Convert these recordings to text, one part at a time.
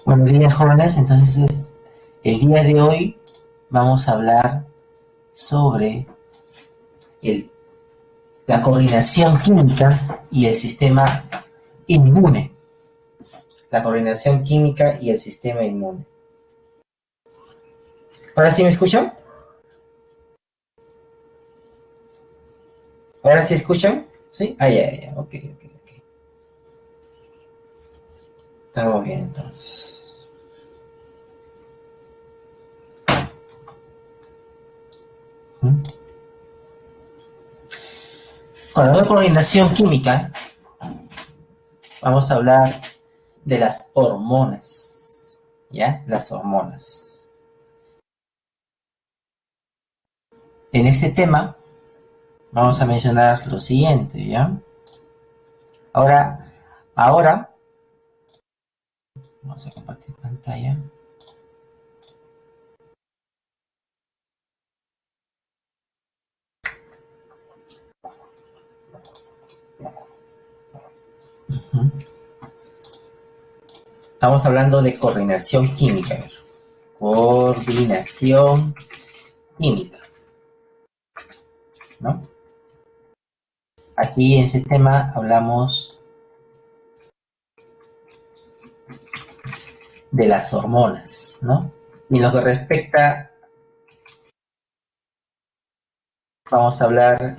Buenos días, jóvenes. Entonces, el día de hoy vamos a hablar sobre la coordinación química y el sistema inmune. La coordinación química y el sistema inmune. ¿Ahora sí me escuchan? ¿Ahora sí escuchan? ¿Sí? Ya. Ok. Estamos bien, entonces. Cuando hablamos de coordinación química, vamos a hablar de las hormonas, ¿ya? Las hormonas. En este tema vamos a mencionar lo siguiente, ¿ya? Ahora, vamos a compartir pantalla. Estamos hablando de coordinación química. Coordinación química, ¿no? Aquí en este tema hablamos de las hormonas, ¿no? Y en lo que respecta, vamos a hablar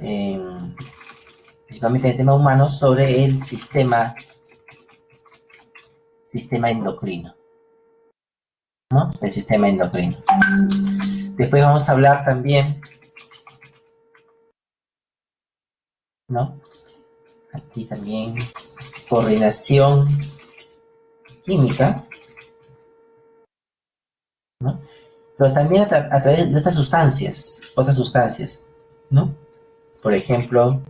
principalmente en el tema humano sobre el sistema endocrino, ¿no? El sistema endocrino. Después vamos a hablar también, ¿no? Aquí también coordinación química, ¿no? Pero también a través de otras sustancias, ¿no? Por ejemplo,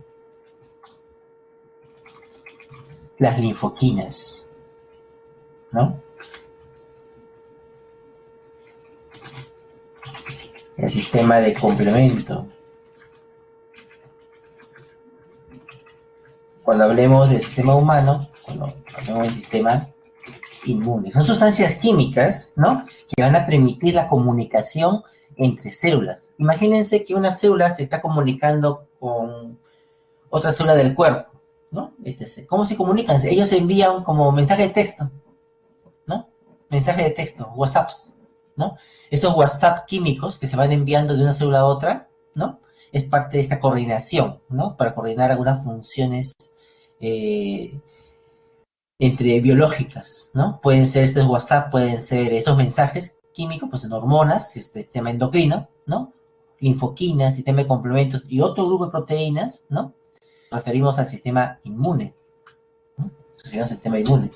las linfoquinas, ¿no? El sistema de complemento. Cuando hablemos del sistema humano, cuando hablemos del sistema inmune. Son sustancias químicas, ¿no? Que van a permitir la comunicación entre células. Imagínense que una célula se está comunicando con otra célula del cuerpo, ¿no? ¿Cómo se comunican? Ellos se envían como mensaje de texto, ¿no? Mensaje de texto, WhatsApps, ¿no? Esos WhatsApp químicos que se van enviando de una célula a otra, ¿no? Es parte de esta coordinación, ¿no? Para coordinar algunas funciones entre biológicas, ¿no? Pueden ser estos WhatsApp, pueden ser estos mensajes químicos, pues en hormonas, sistema endocrino, ¿no? Linfoquinas, sistema de complementos y otro grupo de proteínas, ¿no? Nos referimos al sistema inmune, ¿no? Nos referimos al sistema inmune.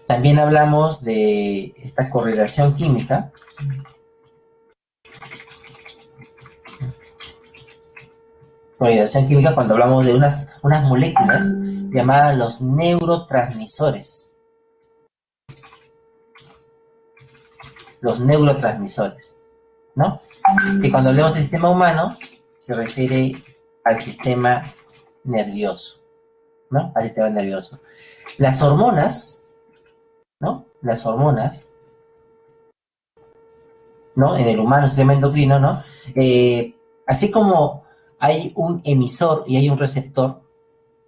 También hablamos de esta correlación química. Correlación química cuando hablamos de unas moléculas llamadas los neurotransmisores. Los neurotransmisores, ¿no? Que cuando hablamos del sistema humano se refiere al sistema nervioso, ¿no? Al sistema nervioso. Las hormonas, ¿no? Las hormonas, ¿no? En el humano, el sistema endocrino, ¿no? Así como hay un emisor y hay un receptor,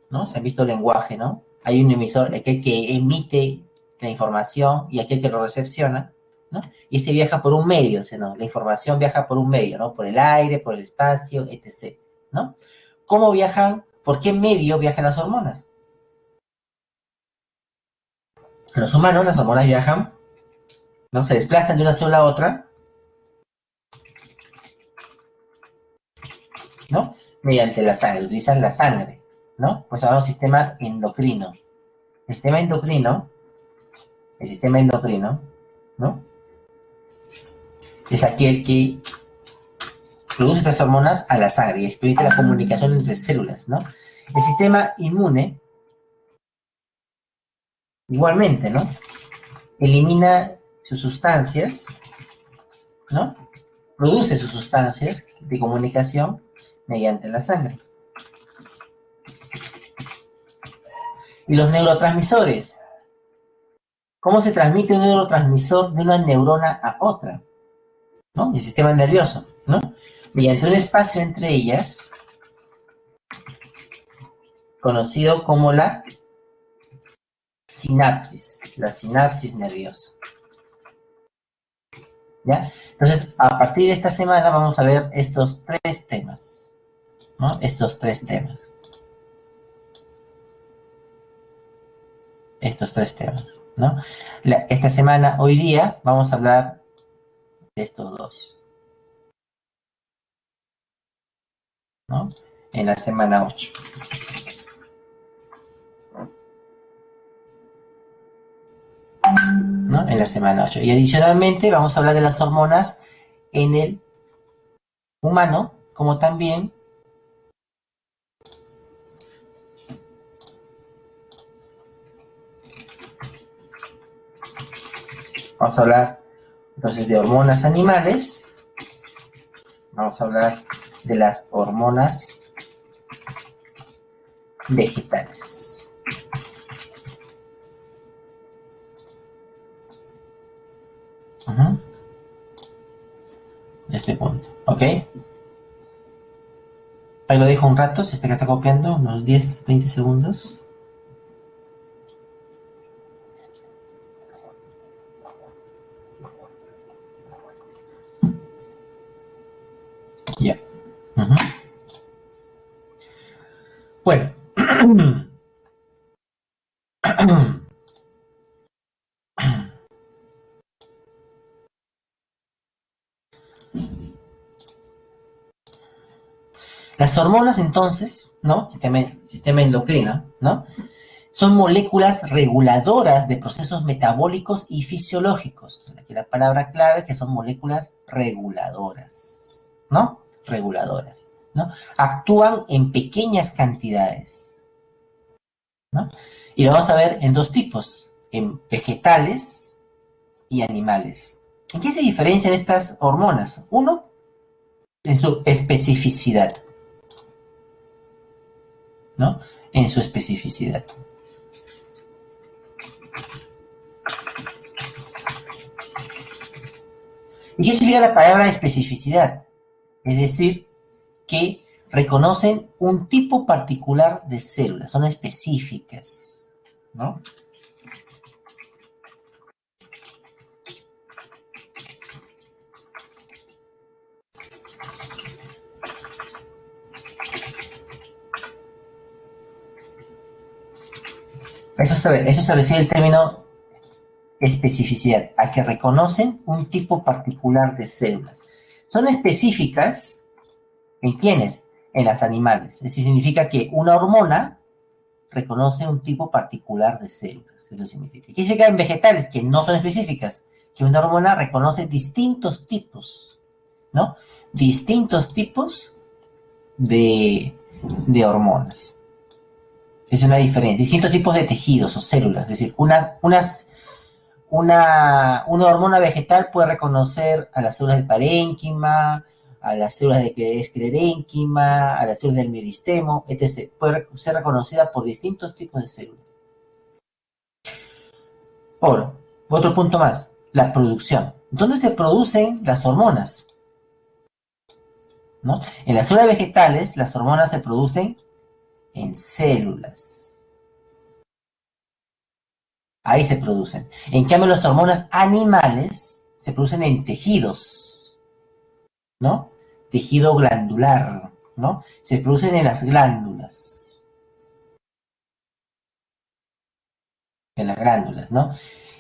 ¿no? Se ha visto el lenguaje, ¿no? Hay un emisor, aquel que emite la información y aquel que lo recepciona, ¿no? Y este viaja por un medio, ¿no? La información viaja por un medio, ¿no? Por el aire, por el espacio, etc., ¿no? ¿Cómo viajan? ¿Por qué medio viajan las hormonas? En los humanos las hormonas viajan, ¿no? Se desplazan de una célula a otra, ¿no? Mediante la sangre, utilizan la sangre, ¿no? Pues hablamos del sistema endocrino. El sistema endocrino, ¿no? Es aquel que produce estas hormonas a la sangre y permite la comunicación entre células, ¿no? El sistema inmune, igualmente, ¿no? Elimina sus sustancias, ¿no? Produce sus sustancias de comunicación mediante la sangre. Y los neurotransmisores. ¿Cómo se transmite un neurotransmisor de una neurona a otra? ¿No? El sistema nervioso, ¿no? Mediante un espacio entre ellas, conocido como la sinapsis nerviosa. ¿Ya? Entonces, a partir de esta semana vamos a ver estos tres temas, ¿no? Estos tres temas, ¿no? Esta semana, hoy día, vamos a hablar de estos dos, ¿no? En la semana 8. ¿No? En la semana 8. Y adicionalmente vamos a hablar de las hormonas en el humano, como también vamos a hablar entonces de hormonas animales, vamos a hablar de las hormonas vegetales. De este punto, ¿ok? Ahí lo dejo un rato, si está copiando, unos 10, 20 segundos. Ya. Bueno. Las hormonas, entonces, ¿no? Sistema endocrino, ¿no? Son moléculas reguladoras de procesos metabólicos y fisiológicos. Aquí la palabra clave es que son moléculas reguladoras, ¿no? Reguladoras, ¿no? Actúan en pequeñas cantidades, ¿no? Y lo vamos a ver en dos tipos, en vegetales y animales. ¿En qué se diferencian estas hormonas? Uno, en su especificidad, ¿no? En su especificidad. ¿Y qué significa la palabra especificidad? Es decir, que reconocen un tipo particular de células, son específicas, ¿no? Eso se refiere al término especificidad, a que reconocen un tipo particular de células. Son específicas ¿en quiénes? En los animales. Eso significa que una hormona reconoce un tipo particular de células. Eso significa. ¿Qué significa en vegetales? Que no son específicas. Que una hormona reconoce distintos tipos, ¿no? Distintos tipos de hormonas. Es una diferencia. Distintos tipos de tejidos o células. Es decir, una hormona vegetal puede reconocer a las células del parénquima, a las células de esclerénquima, a las células del meristemo, etc. Puede ser reconocida por distintos tipos de células. Ahora, otro punto más, la producción. ¿Dónde se producen las hormonas? ¿No? En las células vegetales, las hormonas se producen en células. Ahí se producen. En cambio, las hormonas animales se producen en tejidos, ¿no? Tejido glandular, ¿no? Se producen en las glándulas. En las glándulas, ¿no?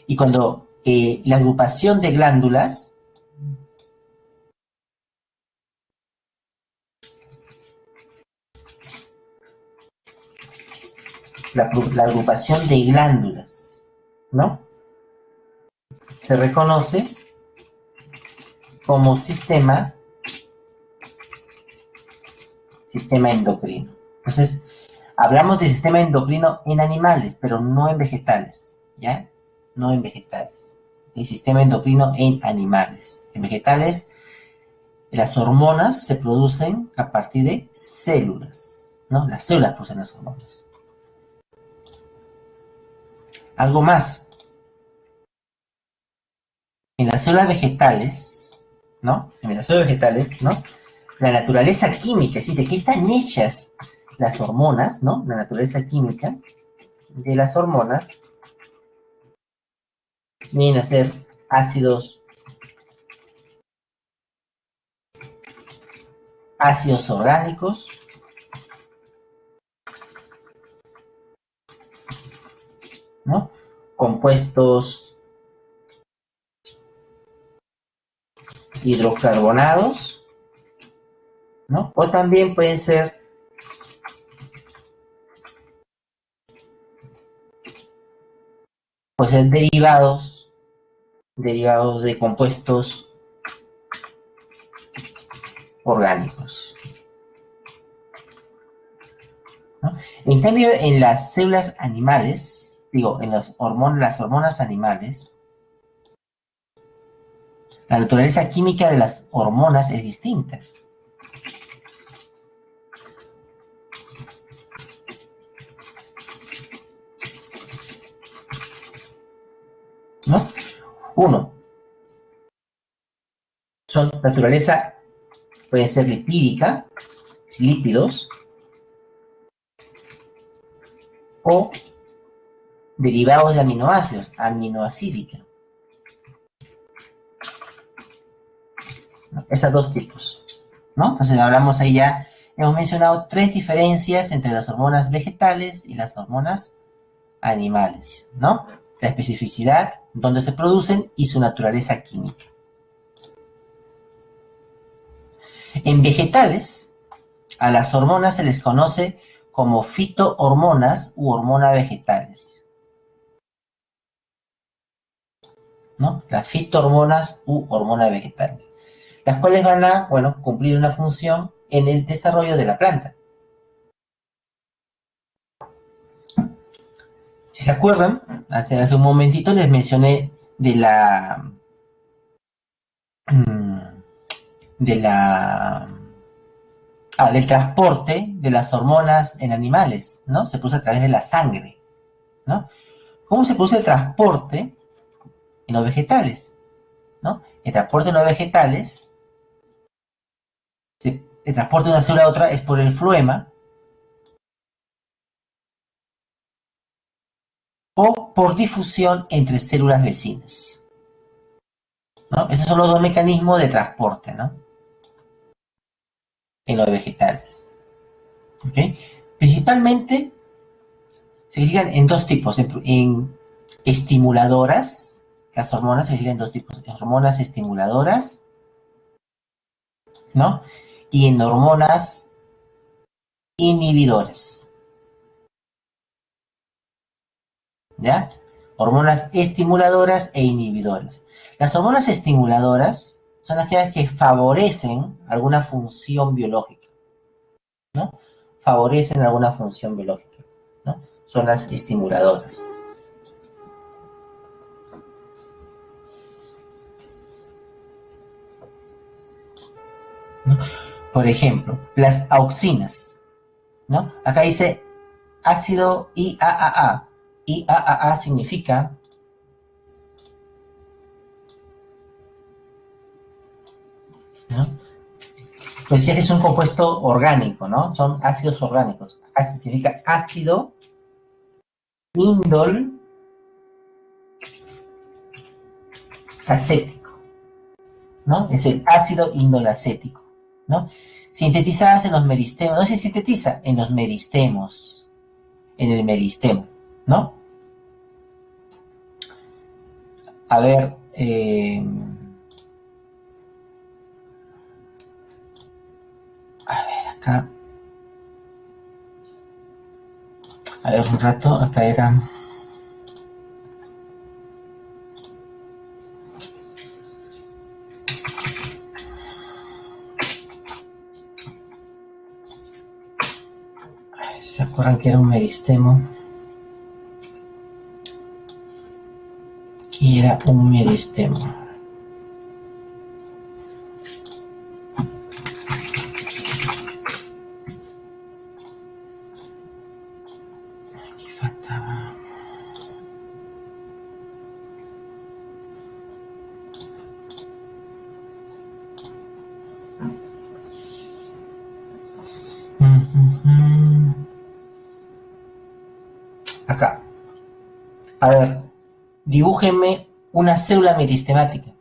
Y cuando la agrupación de glándulas, la agrupación de glándulas, ¿no? Se reconoce como sistema endocrino. Entonces, hablamos de sistema endocrino en animales, pero no en vegetales, ¿ya? No en vegetales. El sistema endocrino en animales. En vegetales, las hormonas se producen a partir de células, ¿no? Las células producen las hormonas. Algo más. En las células vegetales, ¿no? En las células vegetales, ¿no? La naturaleza química, es decir, de qué están hechas las hormonas, ¿no? La naturaleza química de las hormonas vienen a ser ácidos orgánicos, ¿no? Compuestos hidrocarbonados, ¿no? O también pueden ser derivados de compuestos orgánicos, ¿no? En cambio, en las células animales, digo, en las hormonas animales, la naturaleza química de las hormonas es distinta, ¿no? Uno, son naturaleza, puede ser lipídica, lípidos, o derivados de aminoácidos, aminoacídica, ¿no? Esos dos tipos, ¿no? Entonces hablamos ahí ya, hemos mencionado tres diferencias entre las hormonas vegetales y las hormonas animales, ¿no? La especificidad, dónde se producen y su naturaleza química. En vegetales, a las hormonas se les conoce como fitohormonas u hormonas vegetales, ¿no? Las fitohormonas u hormonas vegetales, las cuales van a, bueno, cumplir una función en el desarrollo de la planta. Si se acuerdan, hace un momentito les mencioné de del transporte de las hormonas en animales, ¿no? Se produce a través de la sangre, ¿no? ¿Cómo se produce el transporte en los vegetales, ¿no? El transporte en los vegetales, el transporte de una célula a otra es por el floema o por difusión entre células vecinas, ¿no? Esos son los dos mecanismos de transporte, ¿no? En los vegetales, ¿ok? Principalmente se fijan en dos tipos, en estimuladoras, las hormonas se fijan en dos tipos, hormonas estimuladoras, ¿no? Y en hormonas inhibidoras, ¿ya? Hormonas estimuladoras e inhibidoras. Las hormonas estimuladoras son aquellas que favorecen alguna función biológica, ¿no? Favorecen alguna función biológica, ¿no? Son las estimuladoras. ¿No? Por ejemplo, las auxinas, ¿no? Acá dice ácido IAAA. IAAA significa, ¿no? Pues decía que es un compuesto orgánico, ¿no? Son ácidos orgánicos. Ácido significa ácido indol acético, ¿no? Es el ácido indolacético, ¿no? Sintetizadas en los meristemos, no se sintetiza en los meristemos, en el meristemo, ¿no? A ver, acá, a ver un rato, acá era... ¿Se acuerdan que era un meristemo? Que era un meristemo. Aquí faltaba. A ver, dibújenme una célula meristemática.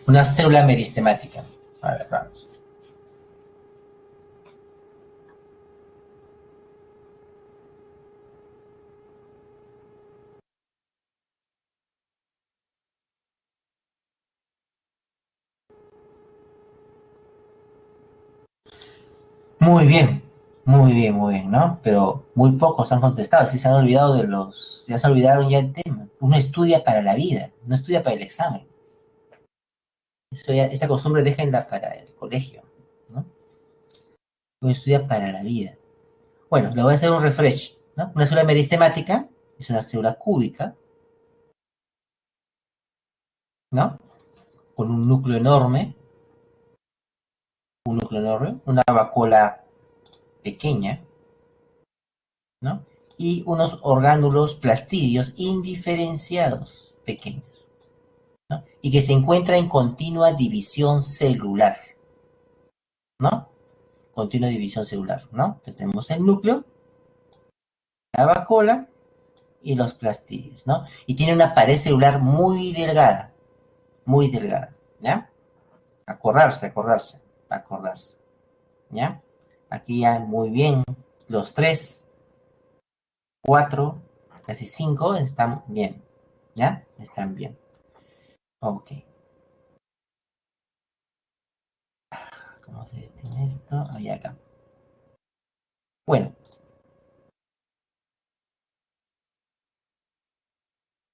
Una célula meristemática. A ver, vamos. Muy bien, muy bien, muy bien, ¿no? Pero muy pocos han contestado, sí se han olvidado de los, ya se olvidaron ya el tema. Uno estudia para la vida, no estudia para el examen. Eso ya, esa costumbre déjenla para el colegio, ¿no? Uno estudia para la vida. Bueno, le voy a hacer un refresh, ¿no? Una célula meristemática es una célula cúbica, ¿no? Con un núcleo enorme, una vacuola pequeña, ¿no? Y unos orgánulos plastidios indiferenciados pequeños, ¿no? Y que se encuentra en continua división celular, ¿no? Continua división celular, ¿no? Entonces tenemos el núcleo, la vacuola y los plastidios, ¿no? Y tiene una pared celular muy delgada, ¿ya? Acordarse, ¿ya? Aquí ya muy bien, los 3, 4, casi 5 están bien, ¿ya? Están bien. Ok. ¿Cómo se detiene esto? Ahí acá. Bueno,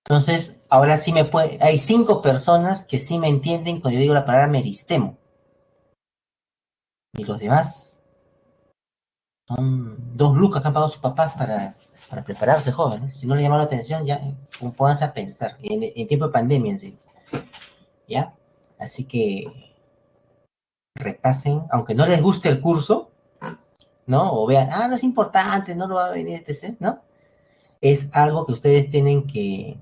entonces ahora sí me puede. Hay 5 personas que sí me entienden cuando yo digo la palabra meristemo. Y los demás son 2 lucas que han pagado sus papás para prepararse, jóvenes. Si no les llama la atención, ya pónganse a pensar. En tiempo de pandemia, en sí. ¿Ya? Así que repasen, aunque no les guste el curso, ¿no? O vean, no es importante, no lo va a venir, etc., ¿no? Es algo que ustedes tienen que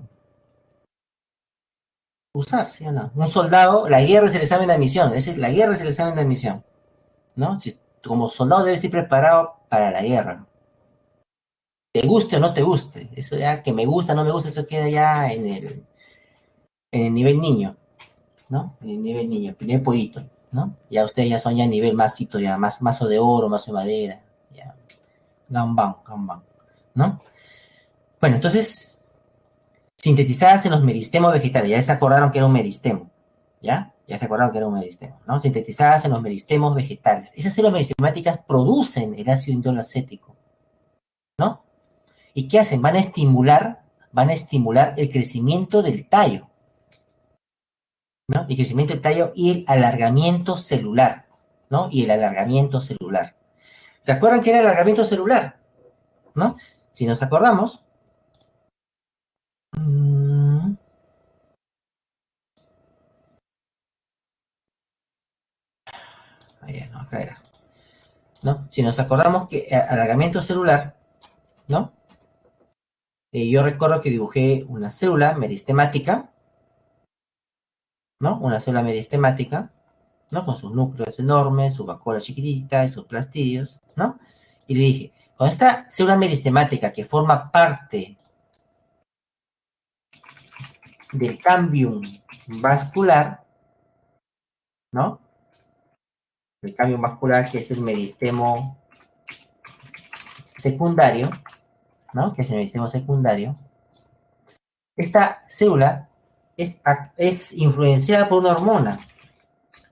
usar, ¿sí o no? Un soldado, la guerra es el examen de admisión, es decir, la guerra es el examen de admisión, ¿no? Si, como soldado debes ir preparado para la guerra. Te guste o no te guste, eso ya que me gusta, no me gusta, eso queda ya en el nivel niño, ¿no? En el nivel niño, el primer pollito, ¿no? Ya ustedes ya son ya nivel másito, ya más mazo de oro, mazo de madera, ya, gambán, ¿no? Bueno, entonces, sintetizadas en los meristemos vegetales, ya se acordaron que era un meristemo, ¿ya? Ya se acordaron que era un meristemo, ¿no? Sintetizadas en los meristemos vegetales. Esas células meristemáticas producen el ácido indolo acético, ¿no? ¿Y qué hacen? Van a estimular el crecimiento del tallo, ¿no? El crecimiento del tallo y el alargamiento celular, ¿no? Y el alargamiento celular. ¿Se acuerdan que era el alargamiento celular? ¿No? Si nos acordamos, no, acá era, ¿no? Si nos acordamos que alargamiento celular, ¿no? Yo recuerdo que dibujé una célula meristemática, ¿no? Una célula meristemática, ¿no? Con sus núcleos enormes, su vacuola chiquitita y sus plastidios, ¿no? Y le dije, con esta célula meristemática que forma parte del cambium vascular, ¿no? El cambium vascular que es el meristemo secundario, ¿no? Que es el meristemo secundario. Esta célula es influenciada por una hormona.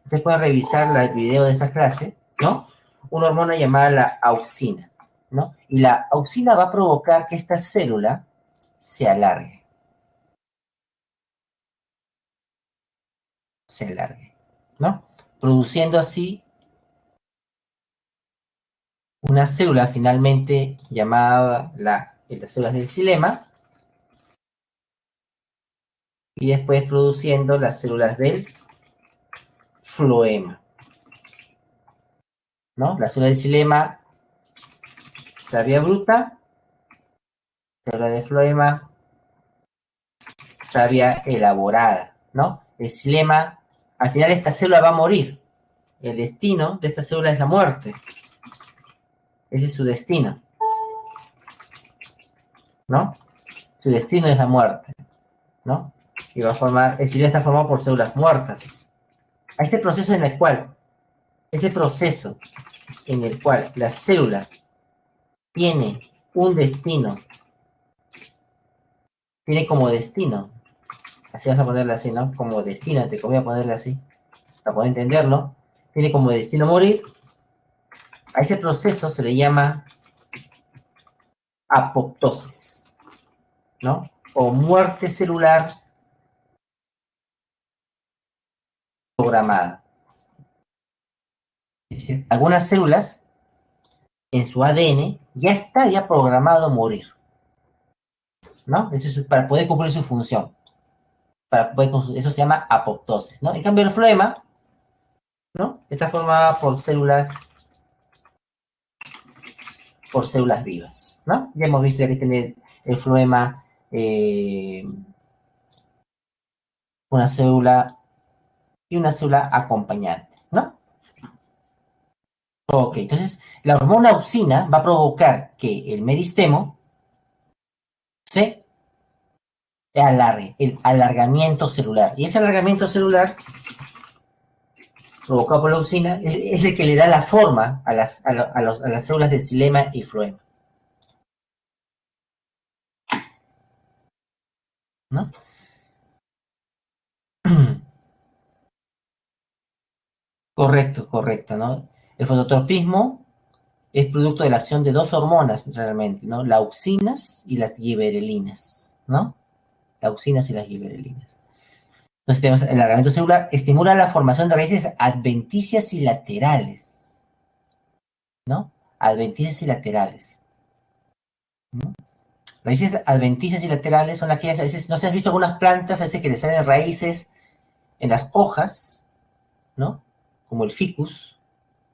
Ustedes pueden revisar el video de esa clase, ¿no? Una hormona llamada la auxina, ¿no? Y la auxina va a provocar que esta célula se alargue, ¿no? Produciendo así una célula finalmente llamada las células del xilema y después produciendo las células del floema. ¿no? La célula de xilema, savia bruta, célula de floema, savia elaborada, ¿no? El xilema, al final esta célula va a morir. El destino de esta célula es la muerte. Ese es su destino, ¿no? Su destino es la muerte, ¿no? Y va a formar, el xilema está formado por células muertas. A este proceso en el cual, este proceso en el cual la célula tiene un destino, tiene como destino, así vas a ponerle así, ¿no? Como destino, te voy a ponerle así, para poder entenderlo, tiene como destino morir, a ese proceso se le llama apoptosis, ¿no? O muerte celular programada. Es decir, algunas células en su ADN ya está ya programado a morir, ¿no? Eso es para poder cumplir su función. Eso se llama apoptosis, ¿no? En cambio, el floema, ¿no? Está formada por células vivas, ¿no? Ya hemos visto ya que tiene el floema una célula y una célula acompañante, ¿no? Ok, entonces la hormona auxina va a provocar que el meristemo se alargue, el alargamiento celular. Y ese alargamiento celular provocado por la auxina es el que le da la forma a las células del xilema y floema, ¿no? Correcto, correcto, ¿no? El fototropismo es producto de la acción de dos hormonas realmente, ¿no? La auxinas y las giberelinas, ¿no? La auxinas y las giberelinas. Entonces tenemos el alargamiento celular, estimula la formación de raíces adventicias y laterales, ¿no? Adventicias y laterales, ¿no? Raíces adventicias y laterales son aquellas, a veces, no sé si has visto algunas plantas, a veces que le salen raíces en las hojas, ¿no? Como el ficus,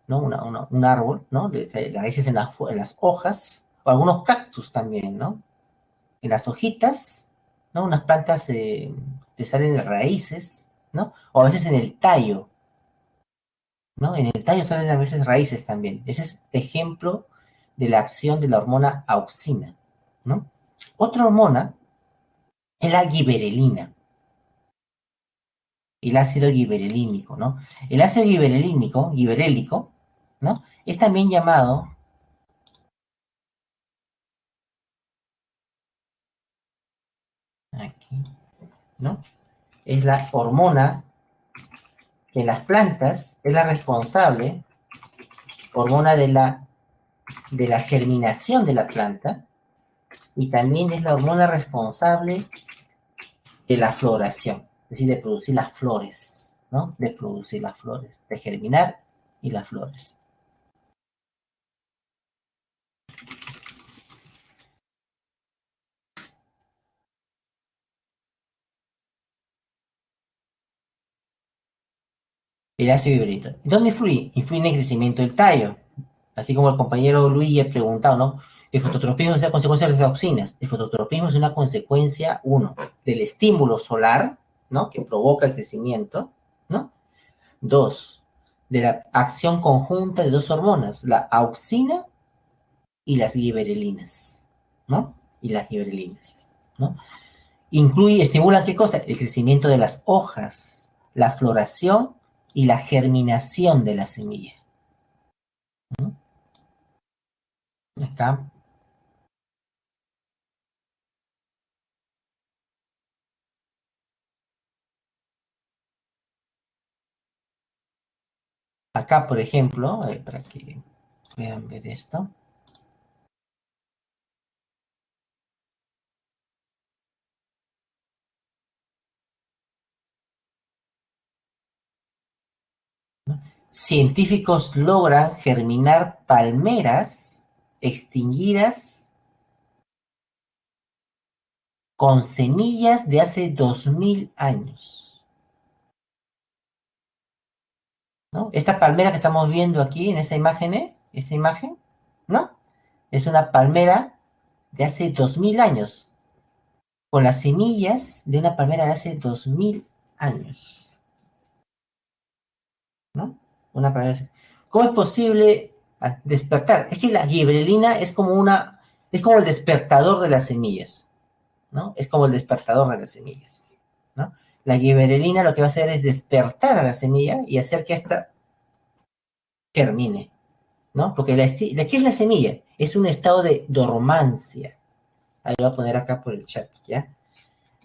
¿no? Un árbol, ¿no? Las raíces en las hojas, o algunos cactus también, ¿no? En las hojitas, ¿no? Unas plantas le salen raíces, ¿no? O a veces en el tallo, ¿no? En el tallo salen a veces raíces también. Ese es ejemplo de la acción de la hormona auxina, ¿no? Otra hormona es la giberelina, el ácido giberelínico, ¿no? El ácido giberélico, ¿no? Es también llamado, aquí, ¿no? Es la hormona que en las plantas es la responsable, hormona de la germinación de la planta, y también es la hormona responsable de la floración, es decir, de producir las flores, ¿no? De producir las flores, de germinar y las flores. El ácido híbrido. ¿Dónde influye? Influye en el crecimiento del tallo. Así como el compañero Luis ha preguntado, ¿no? El fototropismo es una consecuencia de las auxinas. El fototropismo es una consecuencia, uno, del estímulo solar, ¿no? Que provoca el crecimiento, ¿no? Dos, de la acción conjunta de dos hormonas, la auxina y las giberelinas, ¿no? Y las giberelinas, ¿no? Incluye, estimula ¿qué cosa? El crecimiento de las hojas, la floración y la germinación de la semilla, ¿no? Acá, acá, por ejemplo, para que puedan ver esto, ¿no? Científicos logran germinar palmeras extinguidas con semillas de hace 2000 años. ¿no? Esta palmera que estamos viendo aquí en esta imagen, ¿no? Es una palmera de hace 2000 años, con las semillas de una palmera de hace 2000 años, ¿no? Una palmera. ¿Cómo es posible despertar? Es que la gibrelina es como el despertador de las semillas, ¿no? Es como el despertador de las semillas, ¿no? La giberelina lo que va a hacer es despertar a la semilla y hacer que ésta germine, ¿no? Porque ¿qué es la semilla? Es un estado de dormancia. Ahí lo voy a poner acá por el chat, ¿ya?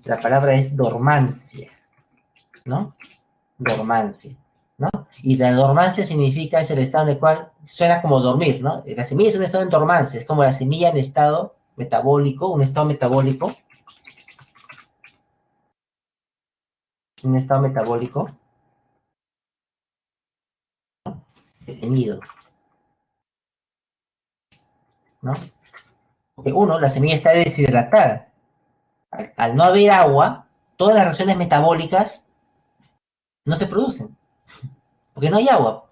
La palabra es dormancia, ¿no? Dormancia, ¿no? Y la dormancia significa, es el estado en el cual suena como dormir, ¿no? La semilla es un estado en dormancia, es como la semilla en estado metabólico, un estado metabólico detenido, ¿no? Porque uno, la semilla está deshidratada. Al no haber agua, todas las reacciones metabólicas no se producen, porque no hay agua.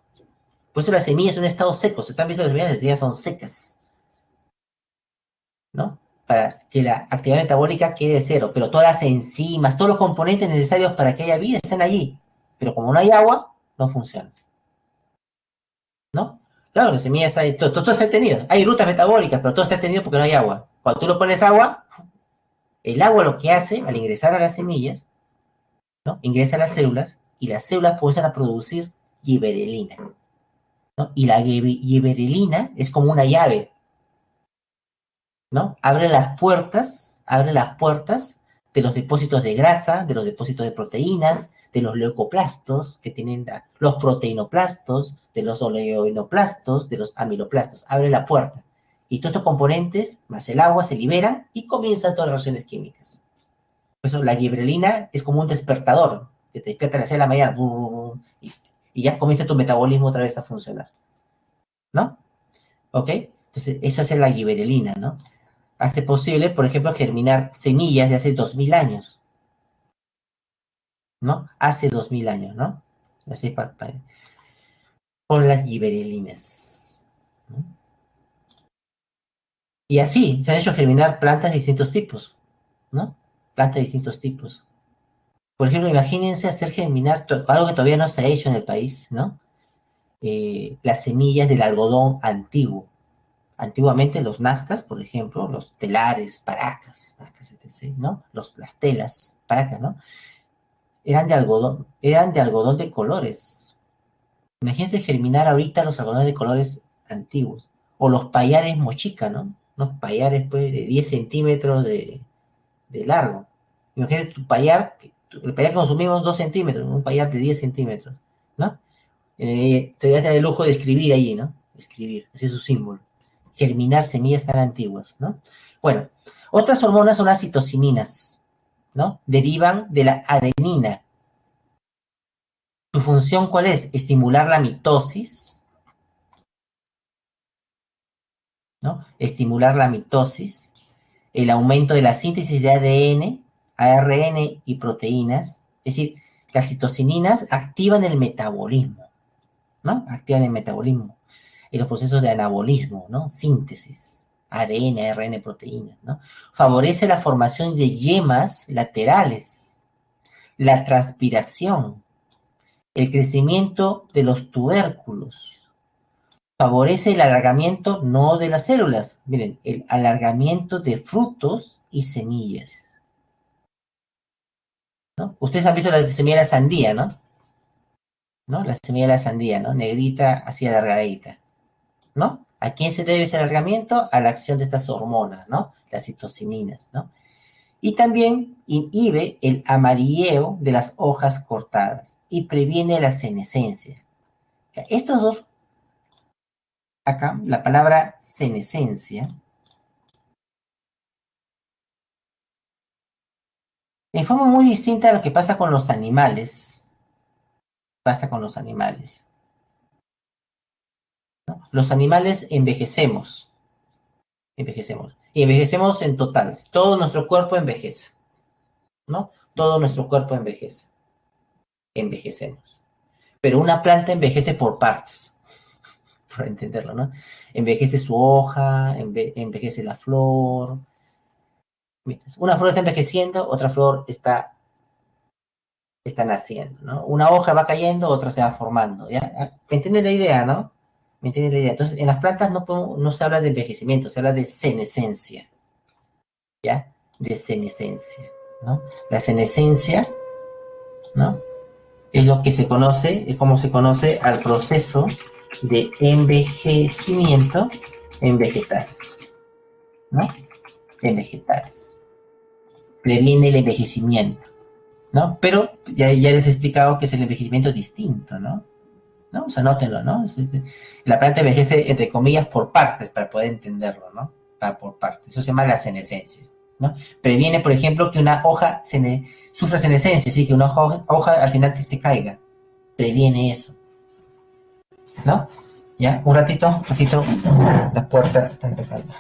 Por eso las semillas son un estado seco. Si ustedes han visto las semillas son secas, ¿no? Para que la actividad metabólica quede cero. Pero todas las enzimas, todos los componentes necesarios para que haya vida están allí. Pero como no hay agua, no funciona, ¿no? Claro, las semillas hay, todo está tenido. Hay rutas metabólicas, pero todo está tenido porque no hay agua. Cuando tú le pones agua, el agua lo que hace al ingresar a las semillas, ¿no? Ingresa a las células y las células comienzan a producir giberelina, ¿no? Y la giberelina es como una llave, ¿no? Abre las puertas de los depósitos de grasa, de los depósitos de proteínas, de los leucoplastos, que tienen los proteinoplastos, de los oleoinoplastos, de los amiloplastos. Abre la puerta. Y todos estos componentes, más el agua, se liberan y comienzan todas las reacciones químicas. Por eso la gibrelina es como un despertador, que te despierta a las 6 de la mañana, y ya comienza tu metabolismo otra vez a funcionar, ¿no? ¿Ok? Entonces, esa es la giberelina, ¿no? Hace posible, por ejemplo, germinar semillas de hace 2000 años, ¿no? Hace 2000 años, ¿no? Así con las giberelinas, ¿no? Y así se han hecho germinar plantas de distintos tipos, ¿no? Plantas de distintos tipos. Por ejemplo, imagínense hacer germinar algo que todavía no se ha hecho en el país, ¿no? Las semillas del algodón antiguo. Antiguamente los nazcas, por ejemplo, los telares, paracas, etc., ¿no? Las telas, paracas, ¿no? Eran de algodón de colores. Imagínate germinar ahorita los algodones de colores antiguos. O los payares mochica, ¿no? Unos payares, pues, de 10 centímetros de largo. Imagínate tu payar, el payar que consumimos 2 centímetros, un payar de 10 centímetros, ¿no? Te voy a dar el lujo de escribir allí, ¿no? Escribir, ese es su símbolo. Germinar semillas tan antiguas, ¿no? Bueno, otras hormonas son las citocininas, ¿no? Derivan de la adenina. ¿Su función cuál es? Estimular la mitosis, ¿no? Estimular la mitosis, el aumento de la síntesis de ADN, ARN y proteínas. Es decir, las citocininas activan el metabolismo, ¿no? Activan el metabolismo y los procesos de anabolismo, ¿no? Síntesis, ADN, ARN, proteínas, ¿no? Favorece la formación de yemas laterales, la transpiración, el crecimiento de los tubérculos. Favorece el alargamiento no de las células, miren, el alargamiento de frutos y semillas, ¿no? Ustedes han visto la semilla de la sandía, ¿no? ¿No? La semilla de la sandía, ¿no? Negrita, así alargadita, ¿no? ¿A quién se debe ese alargamiento? A la acción de estas hormonas, ¿no? Las citocininas, ¿no? Y también inhibe el amarilleo de las hojas cortadas y previene la senescencia. Estos dos, acá, la palabra senescencia, en forma muy distinta a lo que pasa con los animales, ¿no? Los animales y envejecemos en total, todo nuestro cuerpo envejece, ¿no? Todo nuestro cuerpo envejece, envejecemos. Pero una planta envejece por partes, por entenderlo, ¿no? Envejece su hoja, envejece la flor. Una flor está envejeciendo, otra flor está naciendo, ¿no? Una hoja va cayendo, otra se va formando, ¿ya? ¿Me entienden la idea, no? ¿Me entienden la idea? Entonces, en las plantas no se habla de envejecimiento, se habla de senescencia, ¿ya? De senescencia, ¿no? La senescencia, ¿no? Es lo que se conoce, es como se conoce al proceso de envejecimiento en vegetales, ¿no? En vegetales. Previene el envejecimiento, ¿no? Pero ya les he explicado que es el envejecimiento distinto, ¿no? ¿No? O sea, nótenlo, ¿no? La planta envejece, entre comillas, por partes, para poder entenderlo, ¿no? Por partes. Eso se llama la senescencia, ¿no? Previene, por ejemplo, que una hoja sufra senescencia, así que una hoja al final se caiga. Previene eso, ¿no? Ya, un ratito, la puerta está tocando.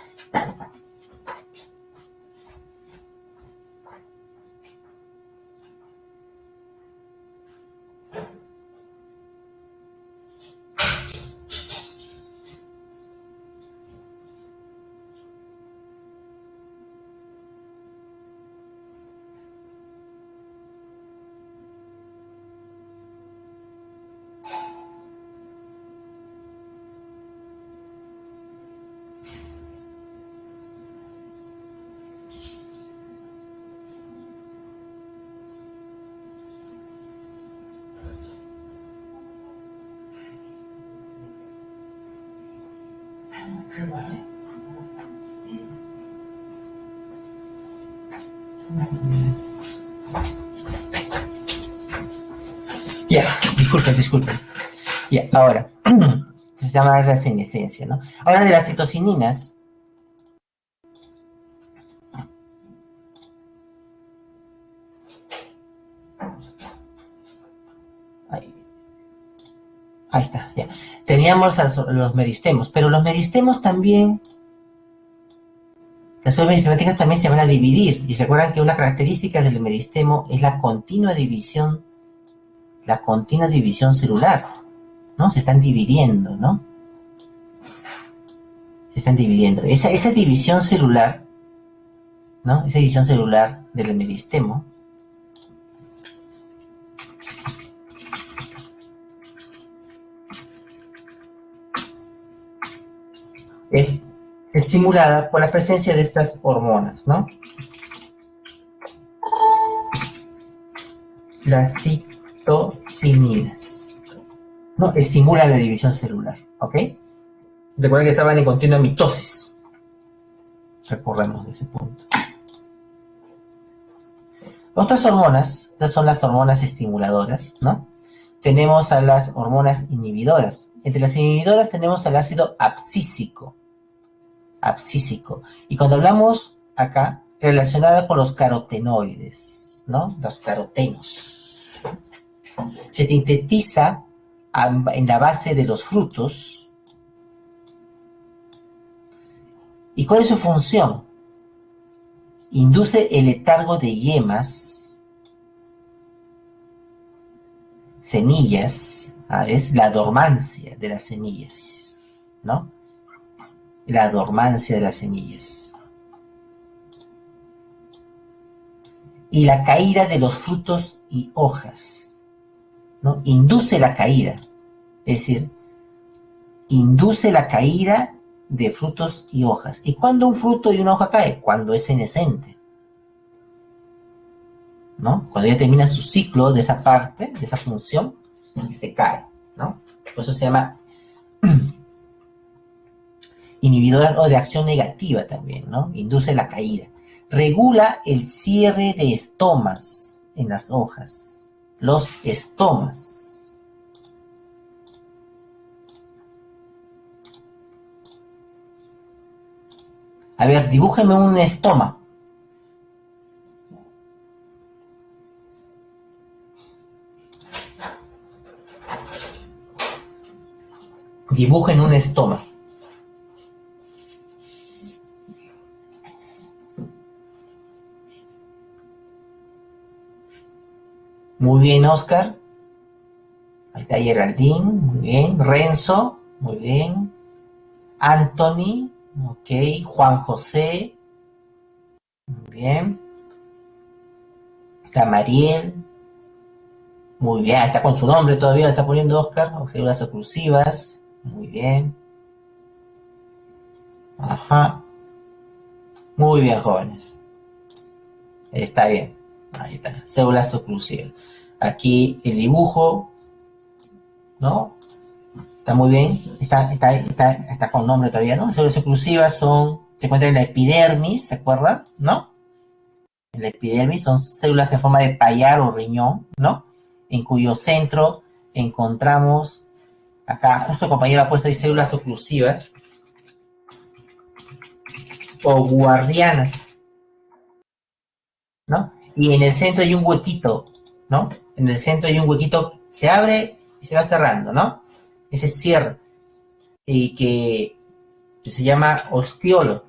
Ya, disculpen. Ya, ahora, se llama la senescencia, ¿no? Ahora de las citocininas. Ahí, ahí está, ya. Teníamos los meristemos, pero los meristemos también, las células meristemáticas también se van a dividir. Y se acuerdan que una característica del meristemo es la continua división celular, ¿no? Se están dividiendo, ¿no? Se están dividiendo. Esa división celular, ¿no? Esa división celular del meristemo es estimulada por la presencia de estas hormonas, ¿no? Las citocininas, ¿no? Estimulan la división celular, ¿ok? Recuerden que estaban en continua mitosis. Recordemos de ese punto. Otras hormonas, estas son las hormonas estimuladoras, ¿no? Tenemos a las hormonas inhibidoras. Entre las inhibidoras tenemos al ácido abscísico. Y cuando hablamos acá, relacionada con los carotenoides, ¿no? Los carotenos. Se sintetiza en la base de los frutos. ¿Y cuál es su función? Induce el letargo de yemas, semillas, ¿sabes? La dormancia de las semillas, ¿no? La dormancia de las semillas. Y la caída de los frutos y hojas, ¿no? Induce la caída, es decir, induce la caída de frutos y hojas. ¿Y cuándo un fruto y una hoja cae? Cuando es senescente, ¿no? Cuando ya termina su ciclo de esa parte, de esa función, se cae, ¿no? Por eso se llama inhibidora o de acción negativa también, ¿no? Induce la caída. Regula el cierre de estomas en las hojas. Los estomas. A ver, dibújeme un estoma. Dibujen un estoma. Muy bien, Oscar. Ahí Está Geraldine, muy bien. Renzo, muy bien. Anthony, ok. Juan José, muy bien. Está Mariel, muy bien. Está con su nombre todavía, está poniendo Oscar. Objeturas oclusivas, muy bien. Ajá. Muy bien, jóvenes. Está bien. Ahí está. Células oclusivas. Aquí el dibujo, ¿no? Está muy bien. Está con nombre todavía, ¿no? Las células oclusivas se encuentran en la epidermis, ¿se acuerdan? ¿No? En la epidermis son células en forma de payar o riñón, ¿no? En cuyo centro encontramos, acá justo el compañero ha puesto ahí células oclusivas o guardianas, ¿no? Y en el centro hay un huequito, ¿no? En el centro hay un huequito, se abre y se va cerrando, ¿no? Ese cierre, y que se llama ostiolo,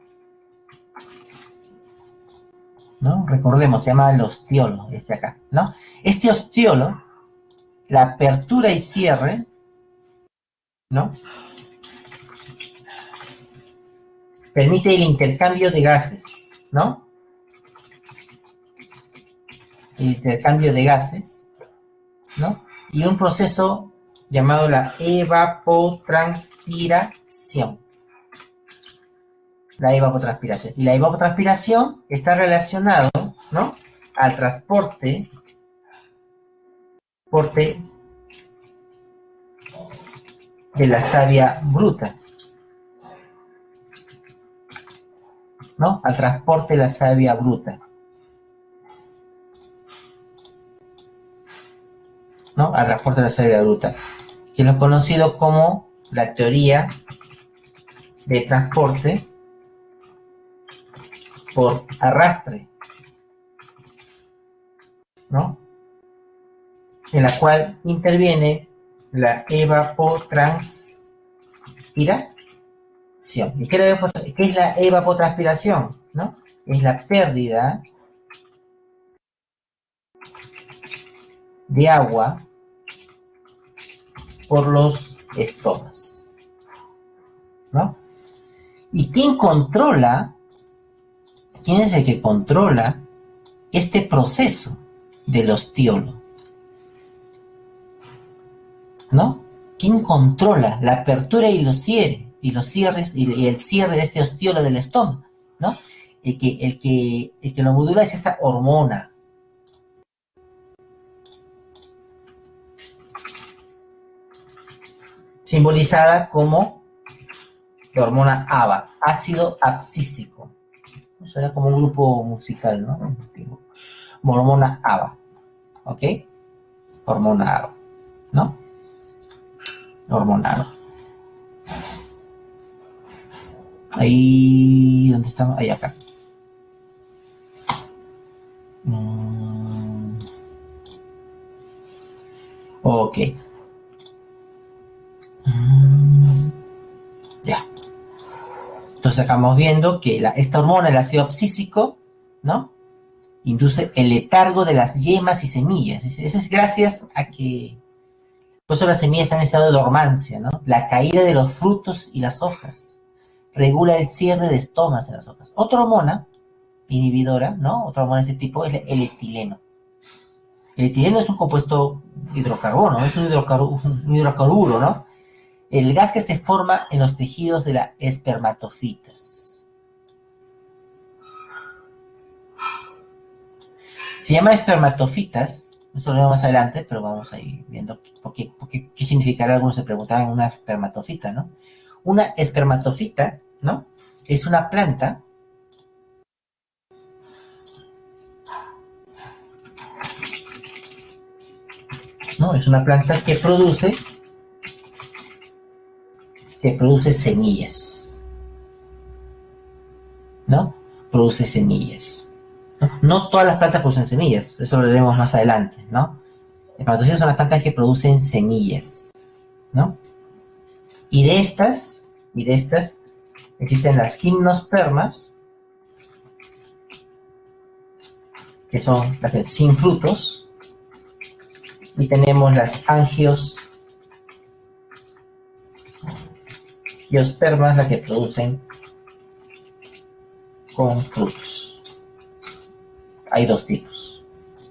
¿no? Recordemos, se llama el ostiolo, este acá, ¿no? Este ostiolo, la apertura y cierre, ¿no? Permite el intercambio de gases, ¿no? El intercambio de gases, ¿no? Y un proceso llamado la evapotranspiración. La evapotranspiración. Y la evapotranspiración está relacionado, ¿no? Al transporte de la savia bruta, ¿no? Al transporte de la savia bruta, ¿no? Al transporte de la savia bruta, que es lo conocido como la teoría de transporte por arrastre, ¿no? En la cual interviene la evapotranspiración. ¿Y qué es la evapotranspiración? ¿No? Es la pérdida de agua por los estomas, ¿no? ¿Y quién es el que controla este proceso del ostiolo? ¿No? ¿Quién controla la apertura y los cierres y el cierre de este ostiolo del estómago? ¿No? El que lo modula es esta hormona, simbolizada como la hormona ABA, ácido abscísico. Eso era como un grupo musical, ¿no? Hormona ABA, ¿ok? Hormona ABA, ¿no? Hormona ABA. Ahí, ¿dónde estamos? Ahí, acá. Ok. Ya. Entonces acabamos viendo que esta hormona, el ácido abscísico, ¿no? Induce el letargo de las yemas y semillas. Eso es gracias a que, por eso las semillas están en estado de dormancia, ¿no? La caída de los frutos y las hojas. Regula el cierre de estomas en las hojas. Otra hormona inhibidora, ¿no? Otra hormona de este tipo es el etileno. El etileno es un compuesto hidrocarbono, es un hidrocarburo, ¿no? El gas que se forma en los tejidos de las espermatofitas. Se llama espermatofitas, eso lo vemos más adelante, pero vamos a ir viendo qué significará. Algunos se preguntarán una espermatofita, ¿no? Una espermatofita, ¿no? Es una planta ¿no? Es una planta que produce semillas, ¿no? Produce semillas. No todas las plantas producen semillas, eso lo veremos más adelante, ¿no? Las espermatofitas son las plantas que producen semillas, ¿no? Y de estas existen las gimnospermas, que son las sin frutos, y tenemos las angiospermas. angiospermas las que producen con frutos. Hay dos tipos,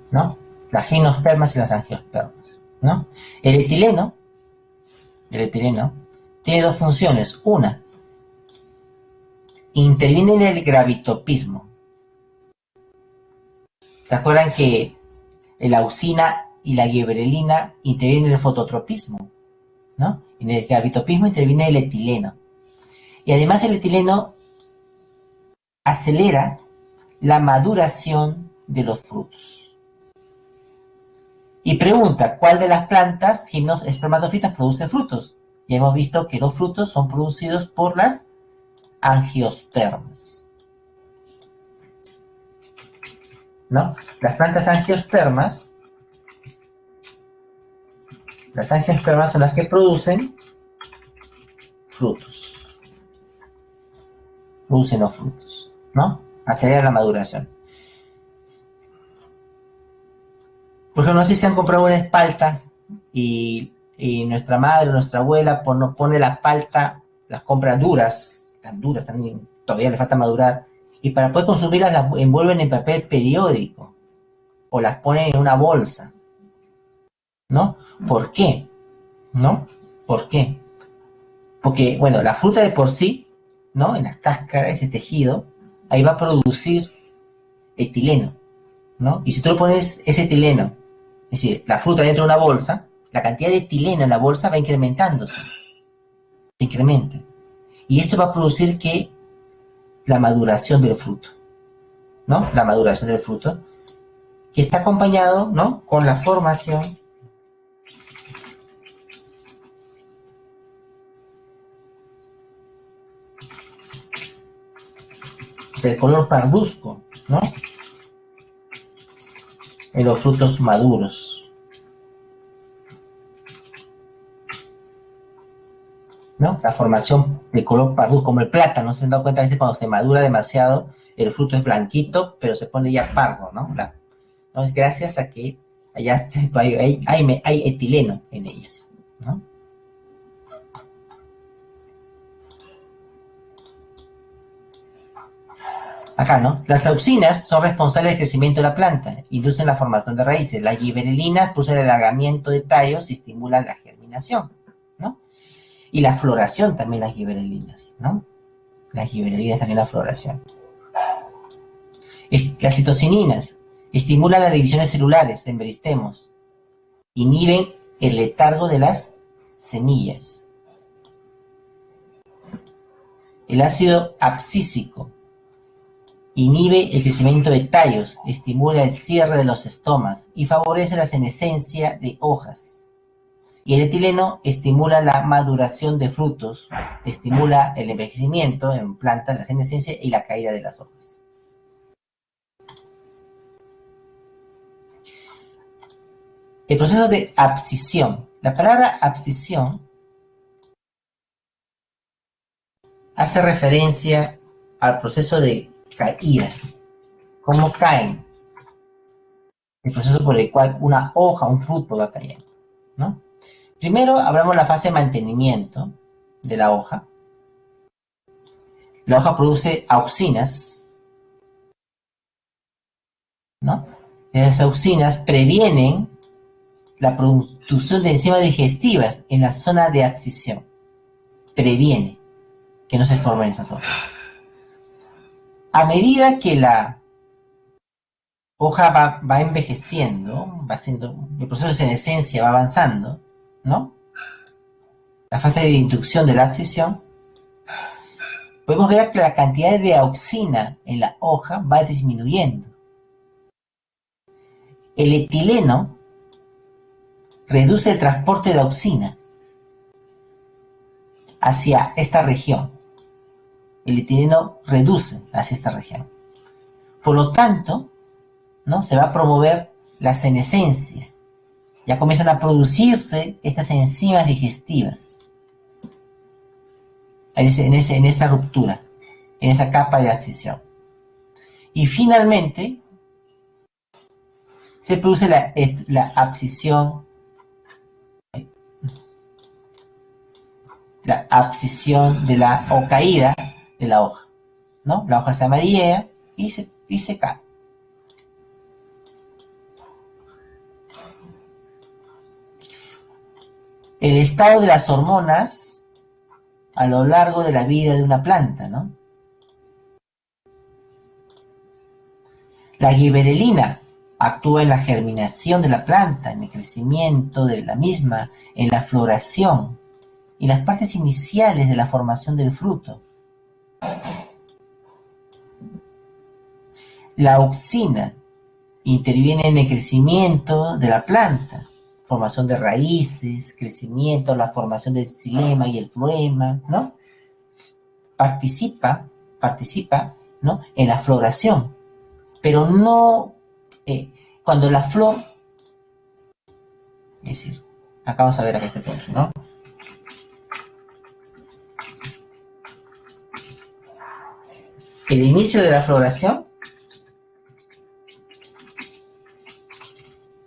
¿no? Las gimnospermas y las angiospermas, ¿no? El etileno tiene dos funciones. Una, interviene en el gravitopismo. ¿Se acuerdan que la auxina y la gibberelina intervienen en el fototropismo, ¿no? En el gravitopismo interviene el etileno. Y además el etileno acelera la maduración de los frutos. Y pregunta, ¿cuál de las plantas espermatofitas produce frutos? Ya hemos visto que los frutos son producidos por las angiospermas, ¿no? Las plantas angiospermas son las que producen frutos. Producen los frutos, ¿no? Aceleran la maduración. Por ejemplo, no sé si se han comprado una espalda y nuestra madre o nuestra abuela nos pone la palta, las compra duras, todavía le falta madurar, y para poder consumirlas las envuelven en papel periódico o las ponen en una bolsa, ¿no? ¿Por qué? ¿No? ¿Por qué? Porque, bueno, la fruta de por sí, ¿no? En la cáscara, ese tejido, ahí va a producir etileno, ¿no? Y si tú le pones ese etileno, es decir, la fruta dentro de una bolsa, la cantidad de etileno en la bolsa va incrementándose, se incrementa. Y esto va a producir que la maduración del fruto, ¿no? La maduración del fruto, que está acompañado, ¿no? Con la formación del color parduzco, ¿no? En los frutos maduros, ¿no? La formación de color parduzco, como el plátano, ¿se han dado cuenta? A veces cuando se madura demasiado, el fruto es blanquito, pero se pone ya pardo, ¿no? No es gracias a que allá hay etileno en ellas, ¿no? Acá, ¿no? Las auxinas son responsables del crecimiento de la planta, inducen la formación de raíces. Las gibberelinas producen el alargamiento de tallos y estimulan la germinación, ¿no? Y la floración también las gibberelinas, ¿no? Las gibberelinas también la floración. Las citocininas estimulan las divisiones celulares en meristemos, inhiben el letargo de las semillas. El ácido abscísico inhibe el crecimiento de tallos, estimula el cierre de los estomas y favorece la senescencia de hojas. Y el etileno estimula la maduración de frutos, estimula el envejecimiento en plantas, la senescencia y la caída de las hojas. El proceso de abscisión. La palabra abscisión hace referencia al proceso de caída. ¿Cómo caen? El proceso por el cual una hoja, un fruto va cayendo, ¿no? Primero hablamos de la fase de mantenimiento de la hoja. La hoja produce auxinas, ¿no? Esas auxinas previenen la producción de enzimas digestivas en la zona de abscisión. Previene que no se formen esas hojas. A medida que la hoja va envejeciendo, el proceso de senescencia va avanzando, ¿no? La fase de inducción de la abscisión, podemos ver que la cantidad de auxina en la hoja va disminuyendo. El etileno reduce el transporte de auxina hacia esta región. El etileno reduce hacia esta región. Por lo tanto, ¿no? Se va a promover la senescencia. Ya comienzan a producirse estas enzimas digestivas en esa ruptura, en esa capa de abscisión. Y finalmente se produce la abscisión, la abscisión de la, o caída de la hoja, ¿no? La hoja se amarillea y se cae. El estado de las hormonas a lo largo de la vida de una planta, ¿no? La giberelina actúa en la germinación de la planta, en el crecimiento de la misma, en la floración y las partes iniciales de la formación del fruto. La auxina interviene en el crecimiento de la planta, formación de raíces, crecimiento, la formación del xilema y el floema, ¿no? Participa, ¿no? En la floración, pero no cuando la flor, es decir, acá vamos a ver acá este punto, ¿no? El inicio de la floración,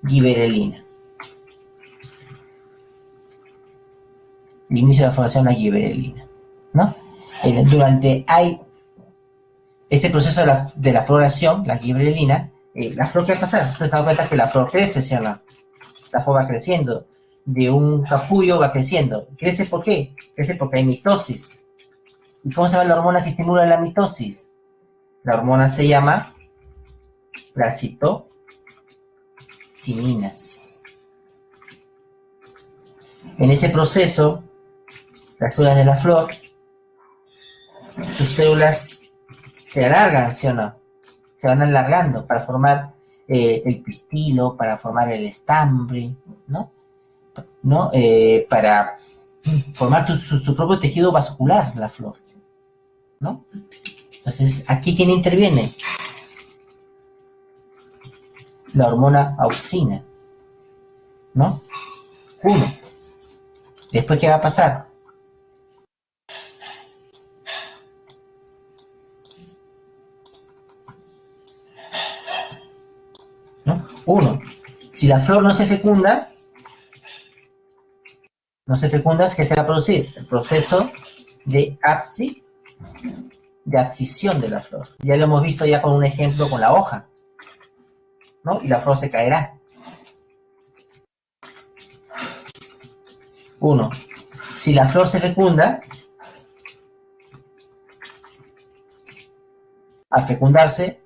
giberelina. El inicio de la floración, la giberelina, ¿no? Durante este proceso de la floración, la giberelina, la flor, ¿qué va a pasar? Ustedes se dan cuenta que la flor crece, ¿sí o no? La flor va creciendo, de un capullo va creciendo. ¿Crece por qué? Crece porque hay mitosis. ¿Y cómo se llama la hormona que estimula la mitosis? La hormona se llama las citocininas. En ese proceso, las células de la flor, sus células se alargan, ¿sí o no? Se van alargando para formar el pistilo, para formar el estambre, ¿no? Para formar su propio tejido vascular, la flor, ¿no? Entonces, ¿aquí quién interviene? La hormona auxina, ¿no? Uno. Después, ¿qué va a pasar? ¿No? Uno. Si la flor no se fecunda, ¿qué se va a producir? El proceso de abscisión de la flor. Ya lo hemos visto ya con un ejemplo con la hoja, ¿no? Y la flor se caerá. Uno. Si la flor se fecunda, al fecundarse,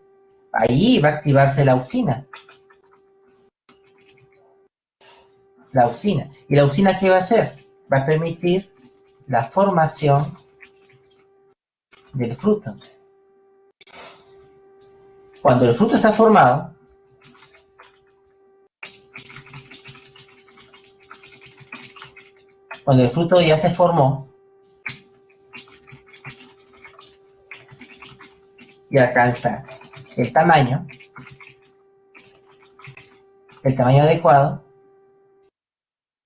ahí va a activarse la auxina. La auxina. ¿Y la auxina qué va a hacer? Va a permitir la formación del fruto. Cuando el fruto está formado, cuando el fruto ya se formó y alcanza el tamaño adecuado,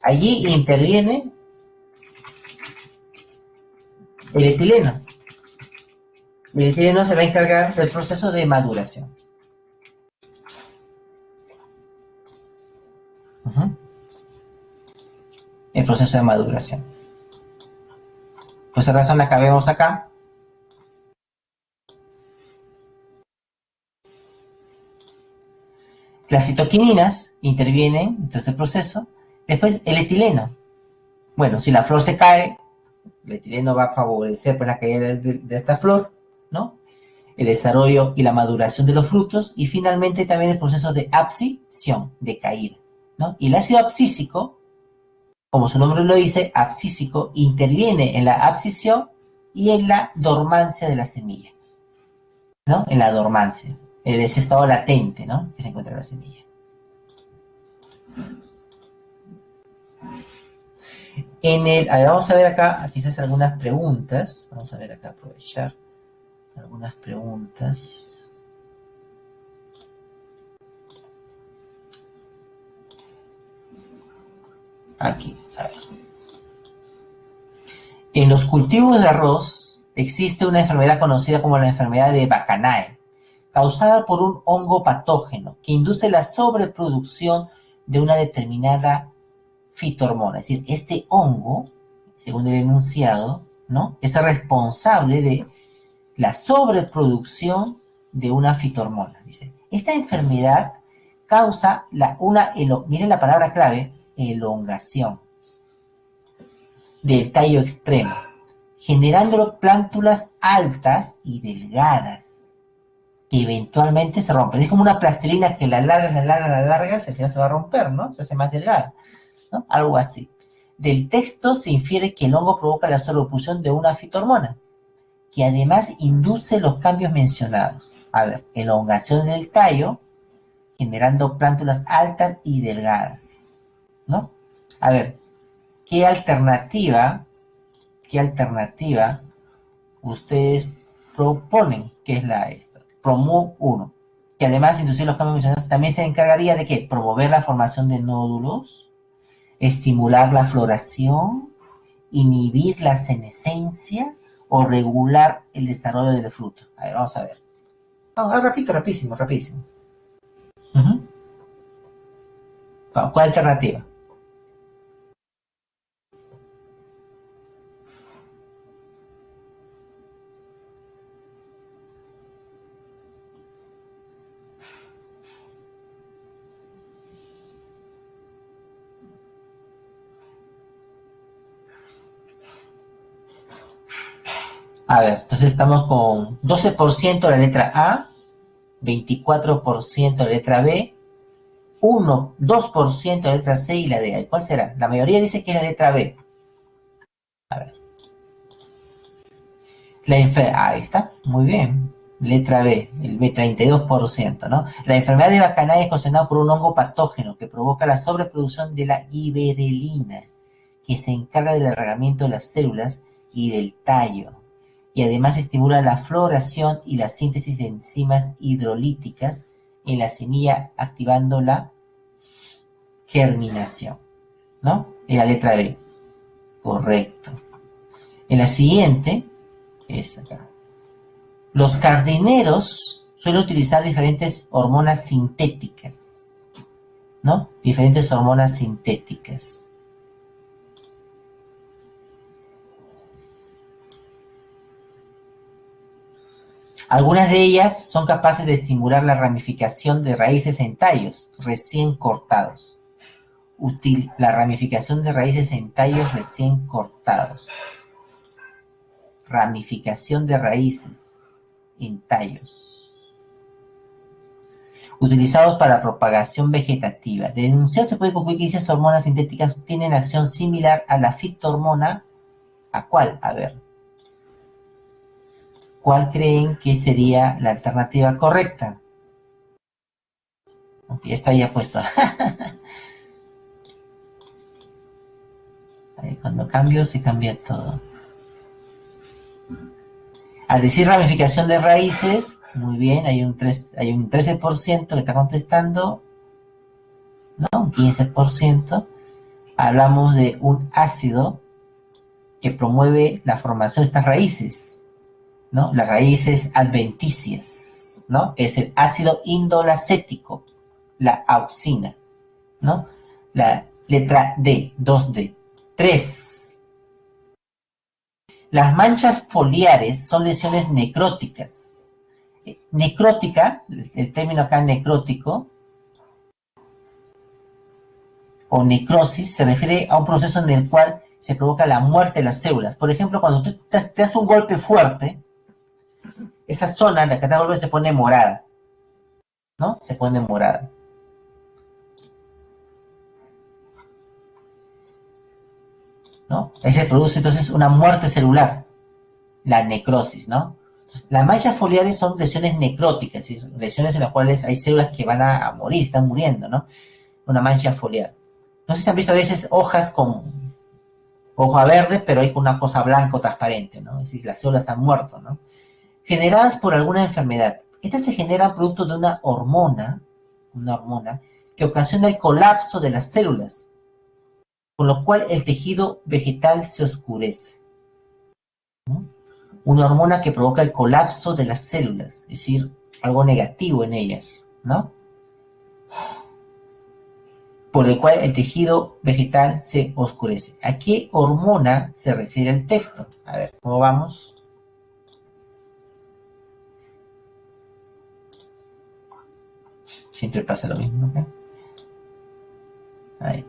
allí interviene el etileno. El etileno se va a encargar del proceso de maduración. El proceso de maduración. Por esa razón la que vemos acá. Las citoquininas intervienen en todo este proceso. Después el etileno. Bueno, si la flor se cae, el etileno va a favorecer pues, la caída de esta flor, ¿no? El desarrollo y la maduración de los frutos. Y finalmente también el proceso de abscisión, de caída, ¿no? Y el ácido abscísico, como su nombre lo dice, abscísico, interviene en la abscisión y en la dormancia de la semilla, ¿no? En la dormancia, en ese estado latente, ¿no? Que se encuentra en la semilla. Vamos a ver acá, quizás algunas preguntas. Vamos a ver acá, aprovechar algunas preguntas. Aquí, a ver. En los cultivos de arroz existe una enfermedad conocida como la enfermedad de Bacanae, causada por un hongo patógeno que induce la sobreproducción de una determinada fitohormona. Es decir, este hongo según el enunciado, ¿no? Es responsable de la sobreproducción de una fitohormona. Dice, esta enfermedad causa miren la palabra clave, elongación del tallo extremo, generando plántulas altas y delgadas, que eventualmente se rompen. Es como una plastilina que la largas, al final se va a romper, ¿no? Se hace más delgada, ¿no? Algo así. Del texto se infiere que el hongo provoca la sobreproducción de una fitohormona, que además induce los cambios mencionados. A ver, elongación del tallo, generando plántulas altas y delgadas, ¿no? A ver, ¿qué alternativa ustedes proponen? ¿Qué es esta? Promo 1, que además de inducir los cambios mencionados, también se encargaría de ¿qué? Promover la formación de nódulos, estimular la floración, inhibir la senescencia o regular el desarrollo del fruto. A ver, vamos a ver. Repito, rapidísimo. Uh-huh. ¿Cuál alternativa? A ver, entonces estamos con 12% la letra A, 24% la letra B, 2% la letra C y la D. ¿Cuál será? La mayoría dice que es la letra B. A ver. Ahí está, muy bien. Letra B, el B, 32%, ¿no? La enfermedad de Bacanae es ocasionada por un hongo patógeno que provoca la sobreproducción de la giberelina, que se encarga del alargamiento de las células y del tallo, y además estimula la floración y la síntesis de enzimas hidrolíticas en la semilla, activando la germinación, ¿no? En la letra B, correcto. En la siguiente, es acá. Los jardineros suelen utilizar diferentes hormonas sintéticas, ¿no? Diferentes hormonas sintéticas. Algunas de ellas son capaces de estimular la ramificación de raíces en tallos recién cortados. La ramificación de raíces en tallos recién cortados. Ramificación de raíces en tallos. Utilizados para la propagación vegetativa. De enunciar se puede concluir que esas hormonas sintéticas tienen acción similar a la fitohormona. ¿A cuál? A ver. ¿Cuál creen que sería la alternativa correcta? Ok, está ya puesto. Cuando cambio, se cambia todo. Al decir ramificación de raíces, muy bien, hay un 13% que está contestando, ¿no? Un 15%. Hablamos de un ácido que promueve la formación de estas raíces, ¿no? Las raíces adventicias, ¿no? Es el ácido indolacético, la auxina, ¿no? La letra D, 2D. 3. Las manchas foliares son lesiones necróticas. Necrótica, el término acá necrótico, o necrosis, se refiere a un proceso en el cual se provoca la muerte de las células. Por ejemplo, cuando tú te das un golpe fuerte, esa zona en la que te golpe se pone morada, ¿no? Se pone morada. ¿No? Ahí se produce entonces una muerte celular, la necrosis, ¿no? Entonces, las manchas foliares son lesiones necróticas, lesiones en las cuales hay células que van a morir, están muriendo, ¿no? Una mancha foliar. No sé si han visto a veces hojas con hoja verde, pero hay una cosa blanca o transparente, ¿no? Es decir, las células están muertas, ¿no? Generadas por alguna enfermedad. Estas se generan producto de una hormona que ocasiona el colapso de las células, con lo cual el tejido vegetal se oscurece, ¿no? Una hormona que provoca el colapso de las células, es decir, algo negativo en ellas, ¿no? por el cual el tejido vegetal se oscurece. ¿A qué hormona se refiere el texto? A ver, ¿cómo vamos? Siempre pasa lo mismo, ¿ok? Ahí.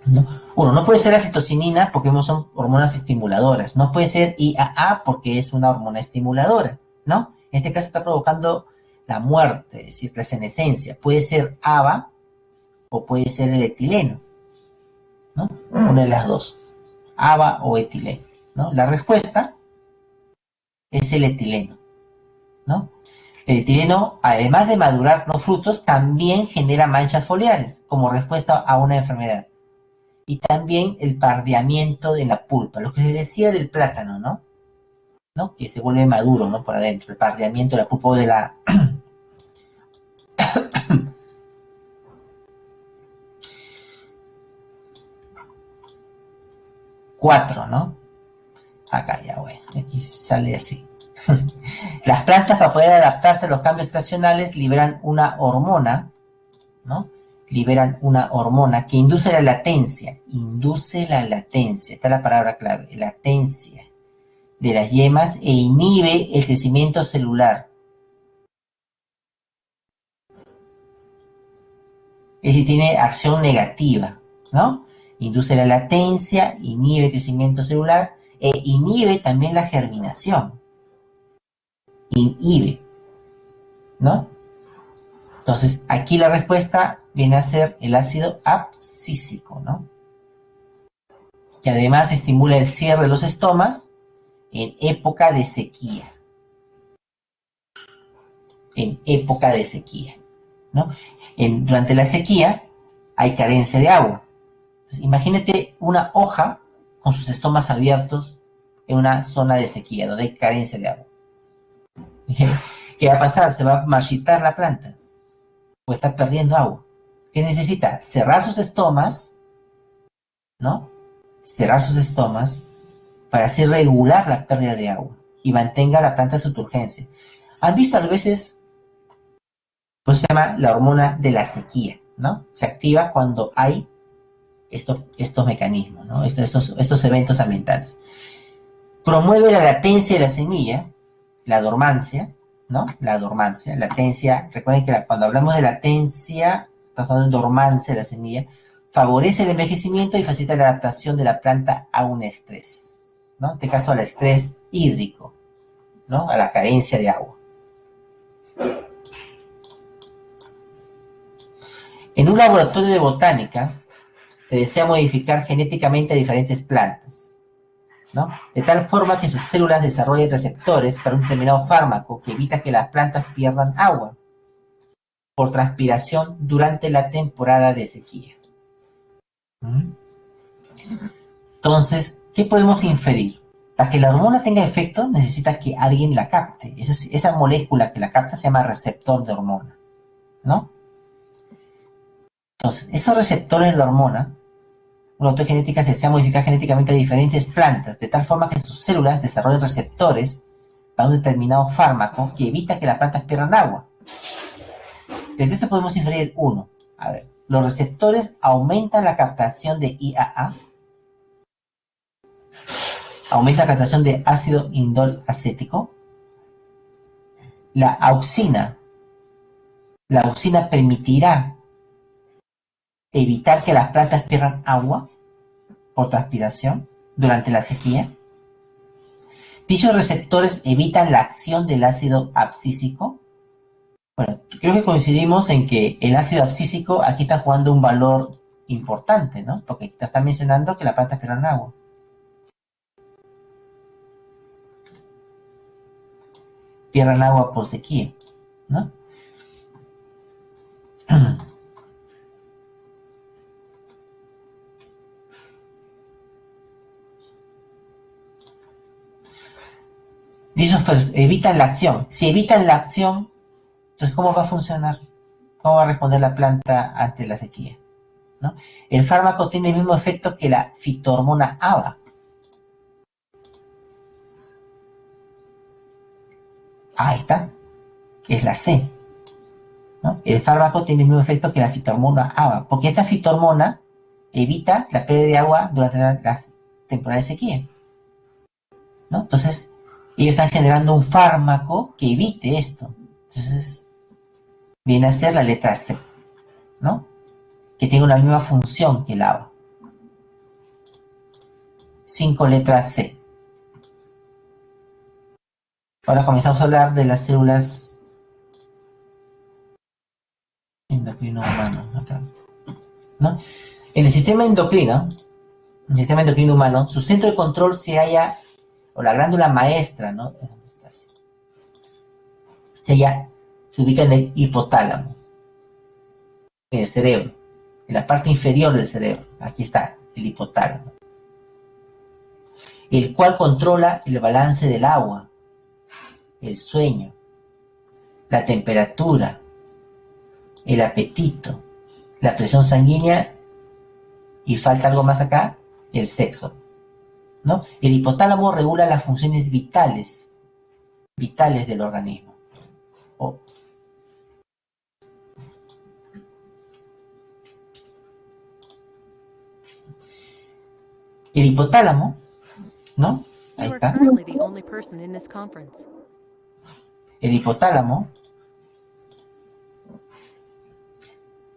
¿No? Uno, no puede ser la citocinina porque son hormonas estimuladoras. No puede ser IAA porque es una hormona estimuladora, ¿no? En este caso está provocando la muerte, es decir, la senescencia. Puede ser ABA o puede ser el etileno, ¿no? Una de las dos, ABA o etileno, ¿no? La respuesta es el etileno, ¿no? El etileno, además de madurar los frutos, también genera manchas foliares como respuesta a una enfermedad. Y también el pardeamiento de la pulpa, lo que les decía del plátano, ¿no? ¿No? Que se vuelve maduro, ¿no? Por adentro, el pardeamiento de la pulpa o de la... 4, ¿no? Acá ya, bueno, aquí sale así. Las plantas, para poder adaptarse a los cambios estacionales, liberan una hormona, ¿no? Liberan una hormona que induce la latencia. Induce la latencia, está la palabra clave, latencia de las yemas e inhibe el crecimiento celular. Es decir, tiene acción negativa, ¿no? Induce la latencia, inhibe el crecimiento celular e inhibe también la germinación. Inhibe, ¿no? Entonces, aquí la respuesta viene a ser el ácido abscísico, ¿no? Que además estimula el cierre de los estomas en época de sequía. En época de sequía, ¿no? Durante la sequía hay carencia de agua. Entonces, imagínate una hoja con sus estomas abiertos en una zona de sequía, donde hay carencia de agua. ¿Qué va a pasar? Se va a marchitar la planta, o está perdiendo agua. ¿Qué necesita? Cerrar sus estomas, ¿no? Cerrar sus estomas para así regular la pérdida de agua y mantenga la planta su turgencia. ¿Han visto a veces? Pues se llama la hormona de la sequía, ¿no? Se activa cuando hay estos mecanismos, ¿no? Estos eventos ambientales. Promueve la latencia de la semilla, la dormancia, ¿no? La dormancia, latencia. Recuerden que cuando hablamos de latencia, estamos hablando de dormancia de la semilla. Favorece el envejecimiento y facilita la adaptación de la planta a un estrés, ¿no? En este caso al estrés hídrico, ¿no? A la carencia de agua. En un laboratorio de botánica se desea modificar genéticamente a diferentes plantas, ¿no? De tal forma que sus células desarrollen receptores para un determinado fármaco que evita que las plantas pierdan agua por transpiración durante la temporada de sequía. Entonces, ¿qué podemos inferir? Para que la hormona tenga efecto, necesita que alguien la capte. Esa molécula que la capta se llama receptor de hormona, ¿no? Entonces, esos receptores de la hormona, una autogenética se desea modificar genéticamente a diferentes plantas, de tal forma que sus células desarrollen receptores para un determinado fármaco que evita que las plantas pierdan agua. Desde esto podemos inferir uno. A ver, los receptores aumentan la captación de IAA, aumenta la captación de ácido indol acético. La auxina permitirá evitar que las plantas pierdan agua por transpiración durante la sequía. Dichos receptores evitan la acción del ácido abscísico. Bueno, creo que coincidimos en que el ácido abscísico aquí está jugando un valor importante, ¿no? Porque te está mencionando que las plantas pierdan agua. Pierdan agua por sequía, ¿no? Dice, evitan la acción. Si evitan la acción, entonces ¿cómo va a funcionar? ¿Cómo va a responder la planta ante la sequía? ¿No? El fármaco tiene el mismo efecto que la fitohormona ABA. Ahí está, que es la C. ¿no? El fármaco tiene el mismo efecto que la fitohormona ABA, porque esta fitohormona evita la pérdida de agua durante las temporadas de sequía, ¿no? Entonces, ellos están generando un fármaco que evite esto. Entonces, viene a ser la letra C, ¿no? Que tiene una misma función que el ABA. 5 letras C. Ahora comenzamos a hablar de las células endocrino humano, acá, ¿no? En el sistema endocrino humano, su centro de control se halla, o la glándula maestra, ¿no? ¿Dónde estás? Se ubica en el hipotálamo, en el cerebro, en la parte inferior del cerebro. Aquí está, el hipotálamo, el cual controla el balance del agua, el sueño, la temperatura, el apetito, la presión sanguínea y falta algo más acá, el sexo, ¿no? El hipotálamo regula las funciones vitales del organismo. Oh. El hipotálamo, ¿no? Ahí está. El hipotálamo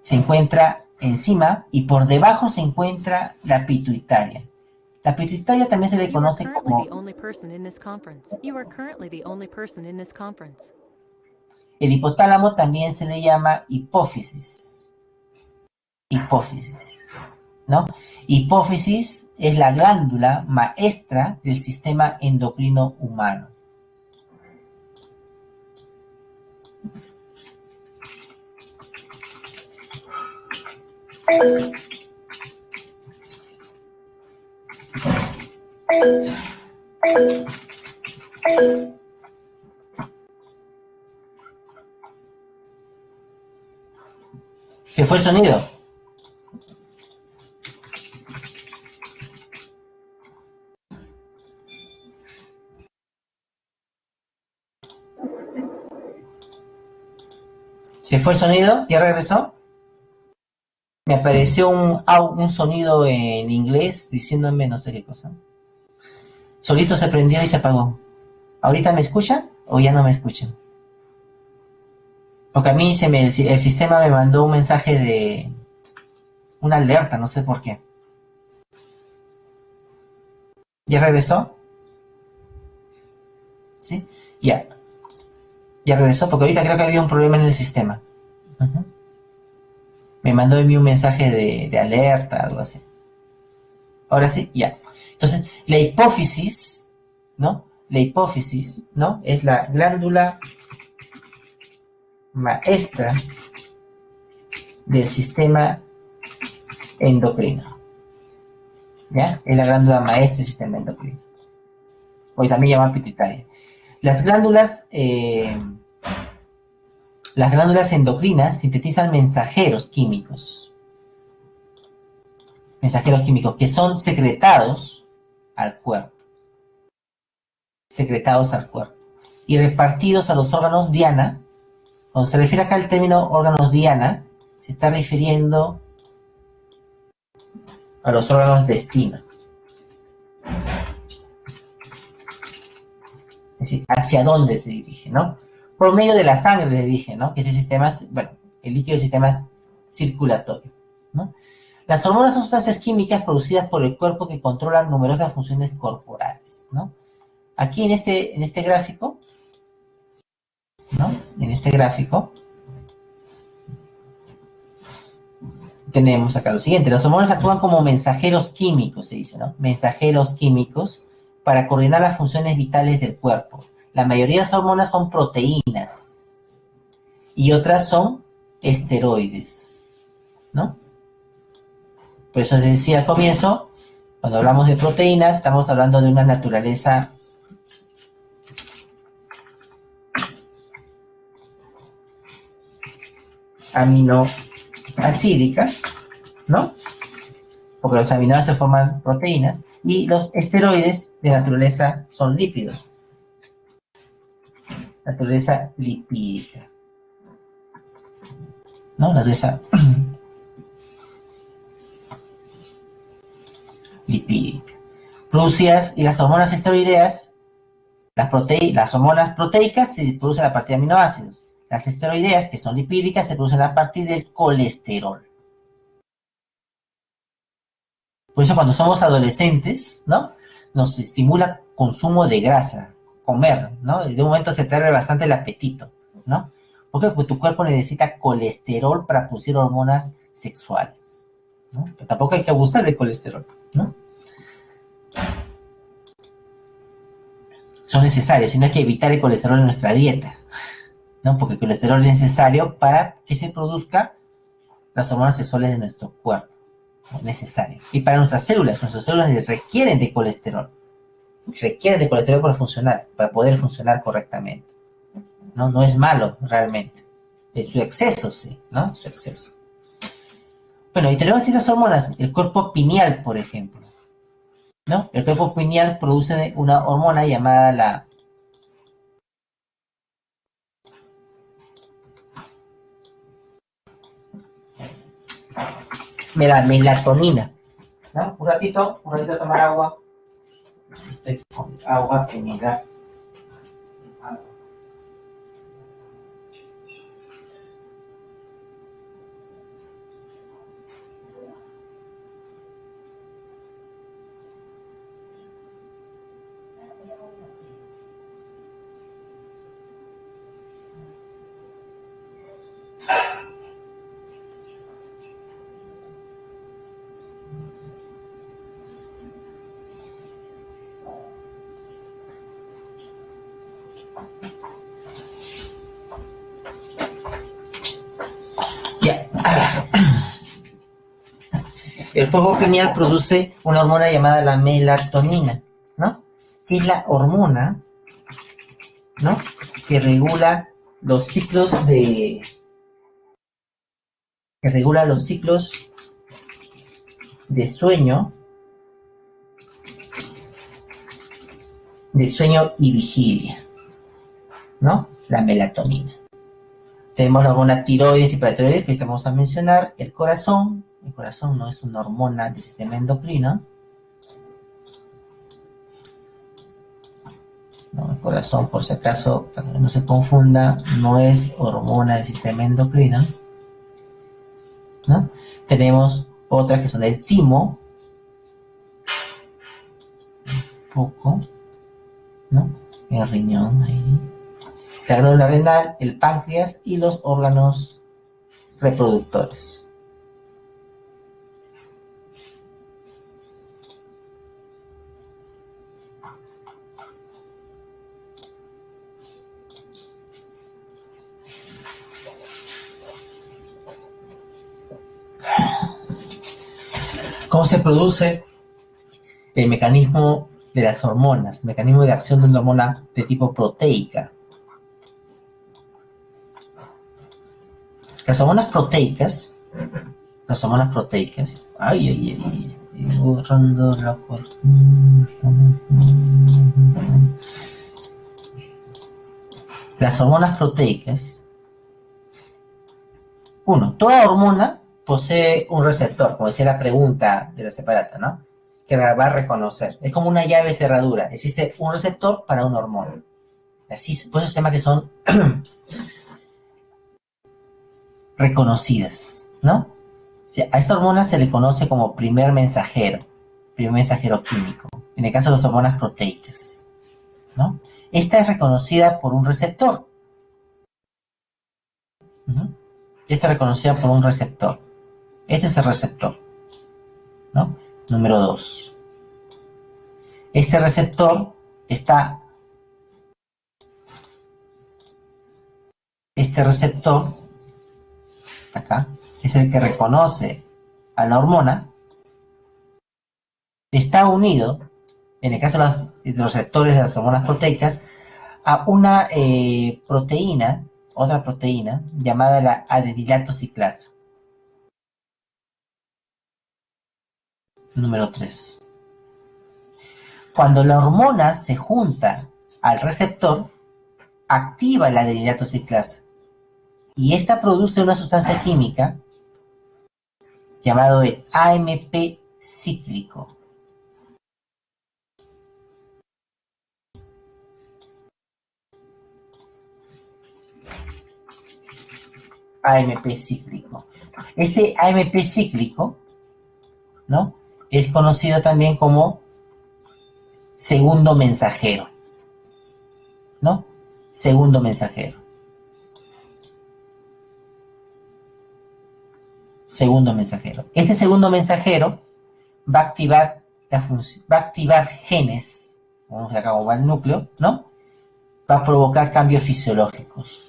se encuentra encima y por debajo se encuentra la pituitaria. La pituitaria también se le conoce como... El hipotálamo también se le llama hipófisis. Hipófisis, ¿no? Hipófisis es la glándula maestra del sistema endocrino humano. ¿Se fue el sonido? ¿Se fue el sonido? ¿Ya regresó? Me apareció un sonido en inglés diciéndome no sé qué cosa. Solito se prendió y se apagó. ¿Ahorita me escuchan o ya no me escuchan? Porque a mí el sistema me mandó un mensaje de una alerta, no sé por qué. ¿Ya regresó? ¿Sí? Ya. Ya regresó porque ahorita creo que había un problema en el sistema. Me mandó a mí un mensaje de alerta, algo así. Ahora sí, ya. Entonces, la hipófisis, ¿no? La hipófisis, ¿no? Es la glándula maestra del sistema endocrino. ¿Ya? Es la glándula maestra del sistema endocrino. Hoy también llaman pituitaria. Las glándulas endocrinas sintetizan mensajeros químicos. Mensajeros químicos que son secretados al cuerpo. Y repartidos a los órganos diana. Cuando se refiere acá al término órganos diana, se está refiriendo a los órganos destino. Es decir, hacia dónde se dirige, ¿no? Por medio de la sangre, le dije, ¿no? Que ese sistema, bueno, el líquido del sistema circulatorio, ¿no? Las hormonas son sustancias químicas producidas por el cuerpo que controlan numerosas funciones corporales, ¿no? Aquí en este gráfico, ¿no? En este gráfico tenemos acá lo siguiente. Las hormonas actúan como mensajeros químicos, se dice, ¿no? Mensajeros químicos para coordinar las funciones vitales del cuerpo. La mayoría de las hormonas son proteínas y otras son esteroides, ¿no? Por eso les decía al comienzo, cuando hablamos de proteínas, estamos hablando de una naturaleza aminoacídica, ¿no? Porque los aminoácidos forman proteínas y los esteroides de naturaleza son lípidos. Naturaleza lipídica. ¿no? La naturaleza lipídica. Producidas, y las hormonas esteroideas, las hormonas proteicas se producen a partir de aminoácidos. Las esteroideas, que son lipídicas, se producen a partir del colesterol. Por eso cuando somos adolescentes, ¿no? Nos estimula consumo de grasa, comer, ¿no? Y de un momento se te abre bastante el apetito, ¿no? ¿Por qué? Porque tu cuerpo necesita colesterol para producir hormonas sexuales, ¿no? Pero tampoco hay que abusar del colesterol, ¿no? Son necesarios, sino hay que evitar el colesterol en nuestra dieta, ¿no? Porque el colesterol es necesario para que se produzcan las hormonas sexuales de nuestro cuerpo, ¿no? Necesario. Y para nuestras células requieren de colesterol para funcionar, para poder funcionar correctamente, ¿no? No es malo realmente. En su exceso, sí, ¿no? Su exceso. Bueno, y tenemos distintas hormonas. El cuerpo pineal, por ejemplo, ¿no? El cuerpo pineal produce una hormona llamada la melatonina, ¿no? Un ratito a tomar agua. Estoy con agua que me da. Ya, a ver. El cuerpo pineal produce una hormona llamada la melatonina, ¿no? Que es la hormona, ¿no? Que regula los ciclos de sueño y vigilia, ¿no? La melatonina. Tenemos la hormona tiroides y paratiroides que vamos a mencionar. El corazón no es una hormona del sistema endocrino. No, el corazón, por si acaso, para que no se confunda, no es hormona del sistema endocrino, ¿no? Tenemos otras que son del timo, poco, ¿no? El riñón, ahí. La glándula renal, el páncreas y los órganos reproductores. ¿Cómo se produce el mecanismo de las hormonas? El mecanismo de acción de una hormona de tipo proteica. Las hormonas proteicas, estoy borrando la cuestión. Las hormonas proteicas, toda hormona posee un receptor, como decía la pregunta de la separata, ¿no? Que la va a reconocer. Es como una llave cerradura. Existe un receptor para una hormona. Así, por eso se llama que son reconocidas, ¿no? A esta hormona se le conoce como primer mensajero químico, en el caso de las hormonas proteicas, ¿no? Esta es reconocida por un receptor. Esta es reconocida por un receptor. Este es el receptor, ¿no? Número 2. Este receptor está... acá, es el que reconoce a la hormona, está unido, en el caso de los receptores de las hormonas proteicas, a una otra proteína, llamada la adenilato ciclasa. Número 3. Cuando la hormona se junta al receptor, activa la adenilato ciclasa. Y esta produce una sustancia química llamado el AMP cíclico. AMP cíclico. Este AMP cíclico, ¿no?, es conocido también como segundo mensajero, ¿no? Segundo mensajero. Segundo mensajero. Este segundo mensajero va a activar la función, va a activar genes, vamos a acá, va al núcleo, ¿no? Va a provocar cambios fisiológicos.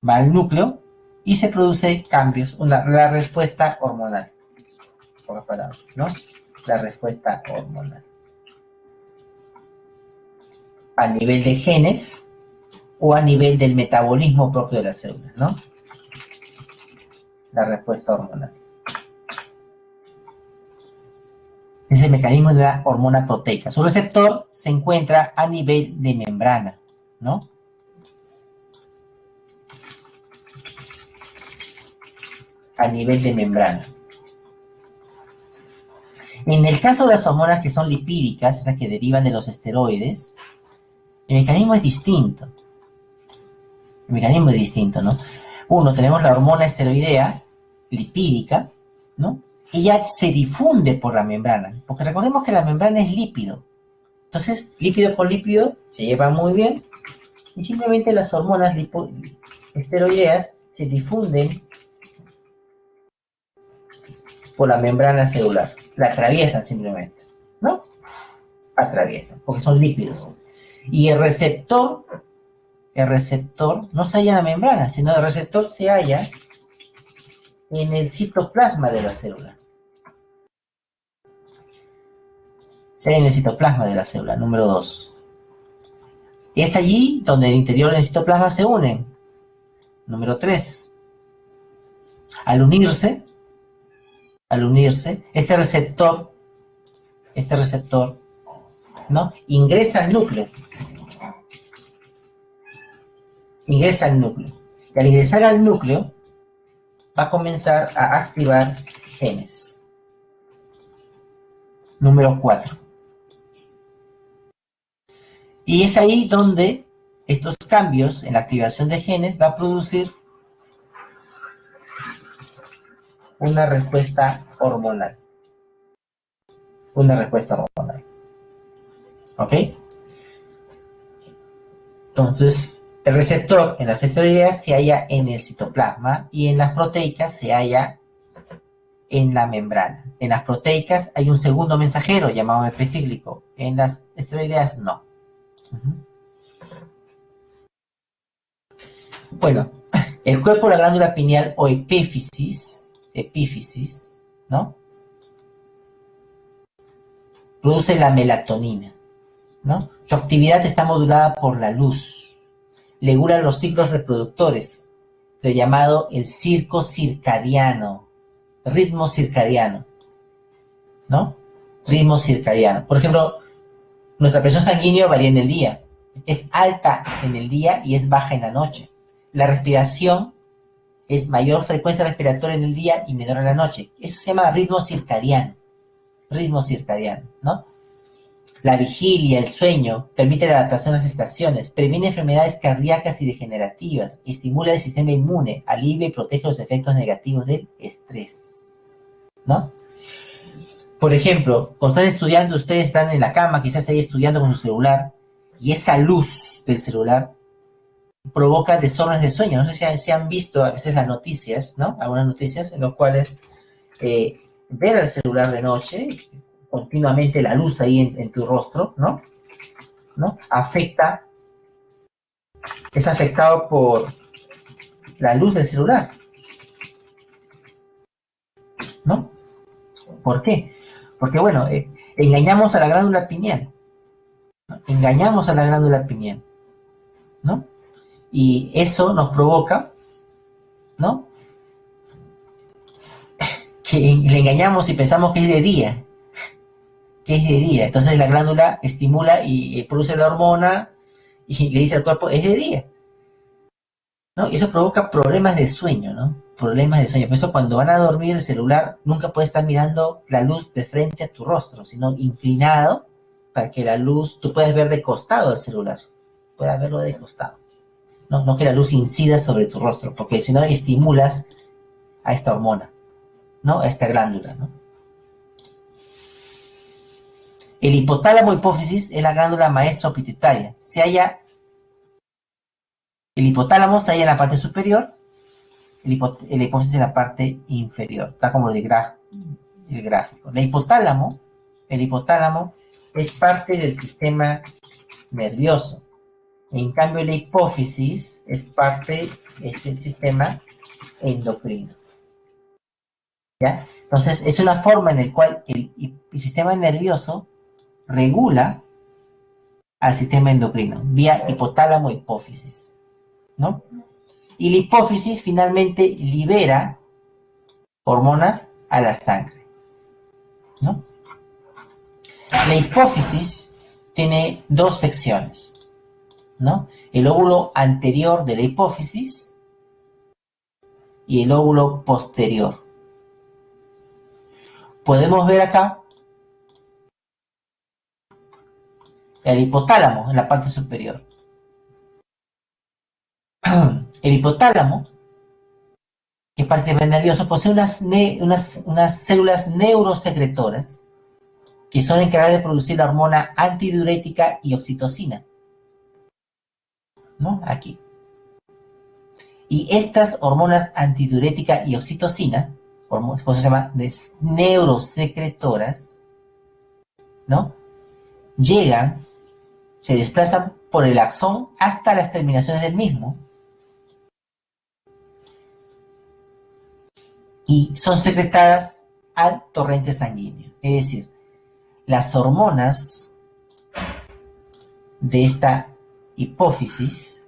Va al núcleo y se produce cambios, la respuesta hormonal. Pocas palabras, ¿no? La respuesta hormonal. A nivel de genes o a nivel del metabolismo propio de las células, ¿no? La respuesta hormonal. Es el mecanismo de la hormona proteica. Su receptor se encuentra a nivel de membrana, ¿no? A nivel de membrana. En el caso de las hormonas que son lipídicas, esas que derivan de los esteroides, el mecanismo es distinto. El mecanismo es distinto, ¿no? Uno, tenemos la hormona esteroidea lipídica, ¿no? Ella se difunde por la membrana, porque recordemos que la membrana es lípido. Entonces, lípido con lípido se lleva muy bien y simplemente las hormonas esteroideas se difunden por la membrana celular. La atraviesan simplemente, ¿no? Atraviesan, porque son lípidos. Y el receptor no se halla en la membrana, sino el receptor se halla en el citoplasma de la célula. Se halla en el citoplasma de la célula, número 2. Es allí donde el interior y el citoplasma se unen. Número 3. Al unirse, este receptor, ¿no?, ingresa al núcleo. Ingresa al núcleo. Y al ingresar al núcleo, va a comenzar a activar genes. Número 4. Y es ahí donde estos cambios en la activación de genes va a producir una respuesta hormonal. Una respuesta hormonal. ¿Ok? Entonces, el receptor en las esteroideas se halla en el citoplasma y en las proteicas se halla en la membrana. En las proteicas hay un segundo mensajero llamado AMP cíclico. En las esteroideas no. Bueno, el cuerpo de la glándula pineal o epífisis, ¿no?, produce la melatonina, ¿no? Su actividad está modulada por la luz. Regula los ciclos reproductores, lo llamado el circo circadiano, ritmo circadiano, ¿no? Ritmo circadiano. Por ejemplo, nuestra presión sanguínea varía en el día. Es alta en el día y es baja en la noche. La respiración es mayor frecuencia respiratoria en el día y menor en la noche. Eso se llama ritmo circadiano, ¿no? La vigilia, el sueño, permite la adaptación a las estaciones, previene enfermedades cardíacas y degenerativas, estimula el sistema inmune, alivia y protege los efectos negativos del estrés, ¿no? Por ejemplo, cuando están estudiando, ustedes están en la cama, quizás ahí estudiando con su celular, y esa luz del celular provoca desórdenes de sueño. No sé si han visto a veces las noticias, ¿no? Algunas noticias en las cuales ver el celular de noche, continuamente la luz ahí en tu rostro, ¿no? Es afectado por la luz del celular, ¿no? ¿Por qué? Porque, bueno, engañamos a la glándula pineal, ¿no? Engañamos a la glándula pineal, ¿no? Y eso nos provoca, ¿no?, que le engañamos y pensamos que es de día, Entonces la glándula estimula y produce la hormona y le dice al cuerpo, es de día. ¿no? Y eso provoca problemas de sueño, ¿no? Problemas de sueño. Por eso cuando van a dormir el celular nunca puede estar mirando la luz de frente a tu rostro, sino inclinado para que la luz, tú puedas ver de costado el celular, puedas verlo de costado. No, no que la luz incida sobre tu rostro, porque si no estimulas a esta hormona, ¿no? A esta glándula, ¿no? El hipotálamo hipófisis es la glándula maestra o pituitaria. El hipotálamo se halla en la parte superior, el hipófisis en la parte inferior. Está como el gráfico. El hipotálamo es parte del sistema nervioso. En cambio, la hipófisis es parte del sistema endocrino. ¿Ya? Entonces, es una forma en la cual el sistema nervioso regula al sistema endocrino, vía hipotálamo-hipófisis, ¿no? Y la hipófisis finalmente libera hormonas a la sangre, ¿no? La hipófisis tiene dos secciones, ¿no? El óvulo anterior de la hipófisis y el óvulo posterior. Podemos ver acá el hipotálamo en la parte superior. El hipotálamo, que es parte del sistema nervioso, posee unas células neurosecretoras que son encargadas de producir la hormona antidiurética y oxitocina, ¿no? Aquí. Y estas hormonas antidiurética y oxitocina, por eso se llama neurosecretoras, ¿no? Se desplazan por el axón hasta las terminaciones del mismo y son secretadas al torrente sanguíneo. Es decir, las hormonas de esta hipófisis,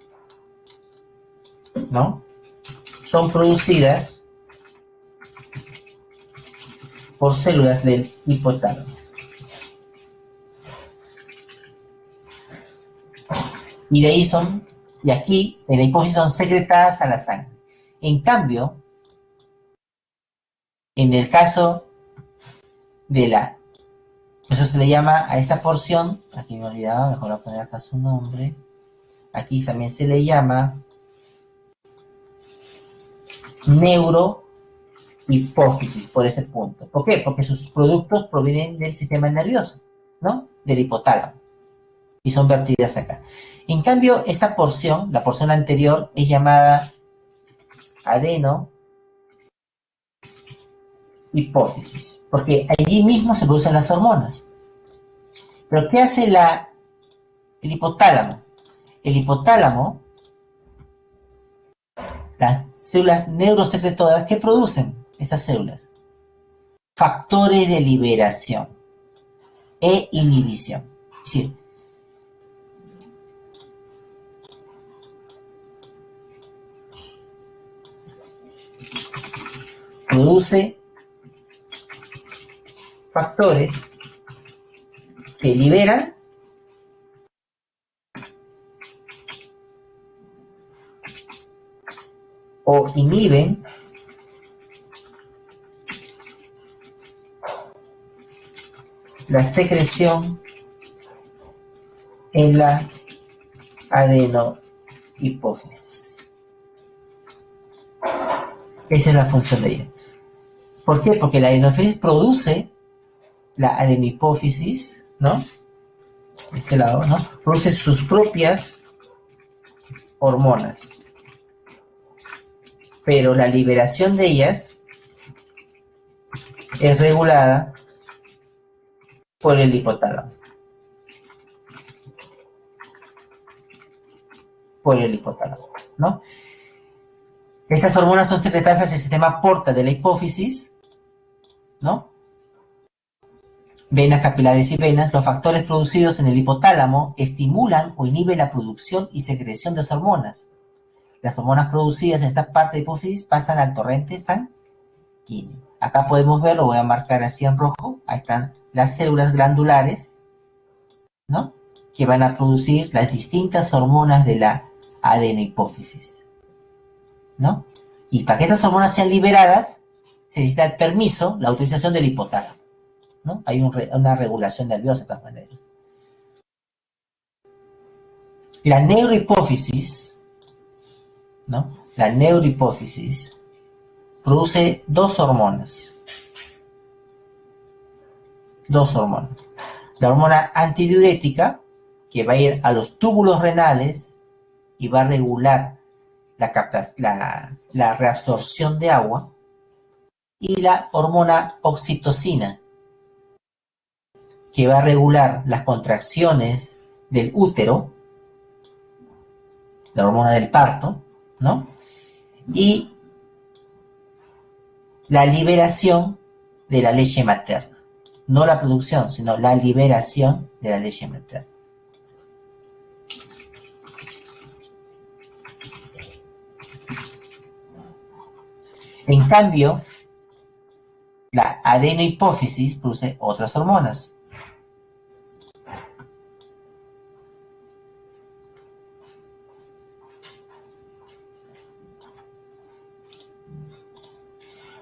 ¿no? Son producidas por células del hipotálamo. Y de ahí y aquí en la hipófisis son secretadas a la sangre. En cambio, en el caso de eso se le llama a esta porción, aquí me olvidaba, mejor voy a poner acá su nombre, aquí también se le llama neurohipófisis, por ese punto. ¿Por qué? Porque sus productos provienen del sistema nervioso, ¿no? Del hipotálamo, y son vertidas acá. En cambio, esta porción, la porción anterior, es llamada adenohipófisis, porque allí mismo se producen las hormonas. Pero ¿qué hace el hipotálamo? El hipotálamo, las células neurosecretoras, ¿qué producen estas células? Factores de liberación e inhibición. Es decir, produce factores que liberan o inhiben la secreción en la adenohipófisis. Esa es la función de ella. ¿Por qué? Porque la adenohipófisis produce la adenohipófisis, ¿no? De este lado, ¿no? Produce sus propias hormonas. Pero la liberación de ellas es regulada por el hipotálamo. ¿No? Estas hormonas son secretadas hacia el sistema porta de la hipófisis, ¿no? Venas capilares y venas. Los factores producidos en el hipotálamo estimulan o inhiben la producción y secreción de las hormonas. Las hormonas producidas en esta parte de la hipófisis pasan al torrente sanguíneo. Acá podemos ver, lo voy a marcar así en rojo, ahí están las células glandulares, ¿no? Que van a producir las distintas hormonas de la adenohipófisis. ¿no? Y para que estas hormonas sean liberadas, se necesita el permiso, la autorización del hipotálamo, ¿no? Hay una regulación nerviosa de todas maneras. La neurohipófisis, ¿no? La neurohipófisis produce dos hormonas. La hormona antidiurética, que va a ir a los túbulos renales y va a regular la reabsorción de agua, y la hormona oxitocina, que va a regular las contracciones del útero, la hormona del parto, ¿no? Y la liberación de la leche materna. No la producción, sino la liberación de la leche materna. En cambio, la adenohipófisis produce otras hormonas.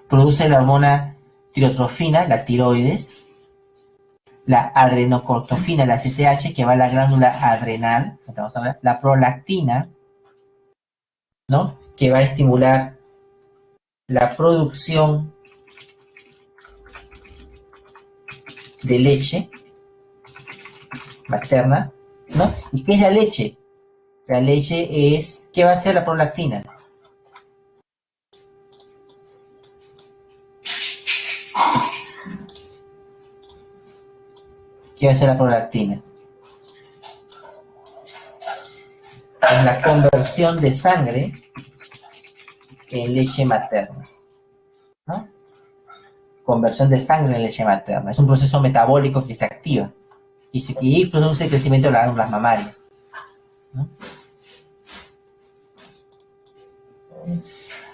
Produce la hormona tirotrofina, la tiroides, la adrenocortofina, la CTH, que va a la glándula adrenal, vamos a ver, la prolactina, ¿no? Que va a estimular la producción de leche materna, ¿no? ¿Y qué es la leche? La leche es, ¿qué va a hacer la prolactina? ¿Qué va a hacer la prolactina? Es la conversión de sangre en leche materna, ¿no? Conversión de sangre en leche materna. Es un proceso metabólico que se activa y produce el crecimiento de las glándulas mamarias, ¿no?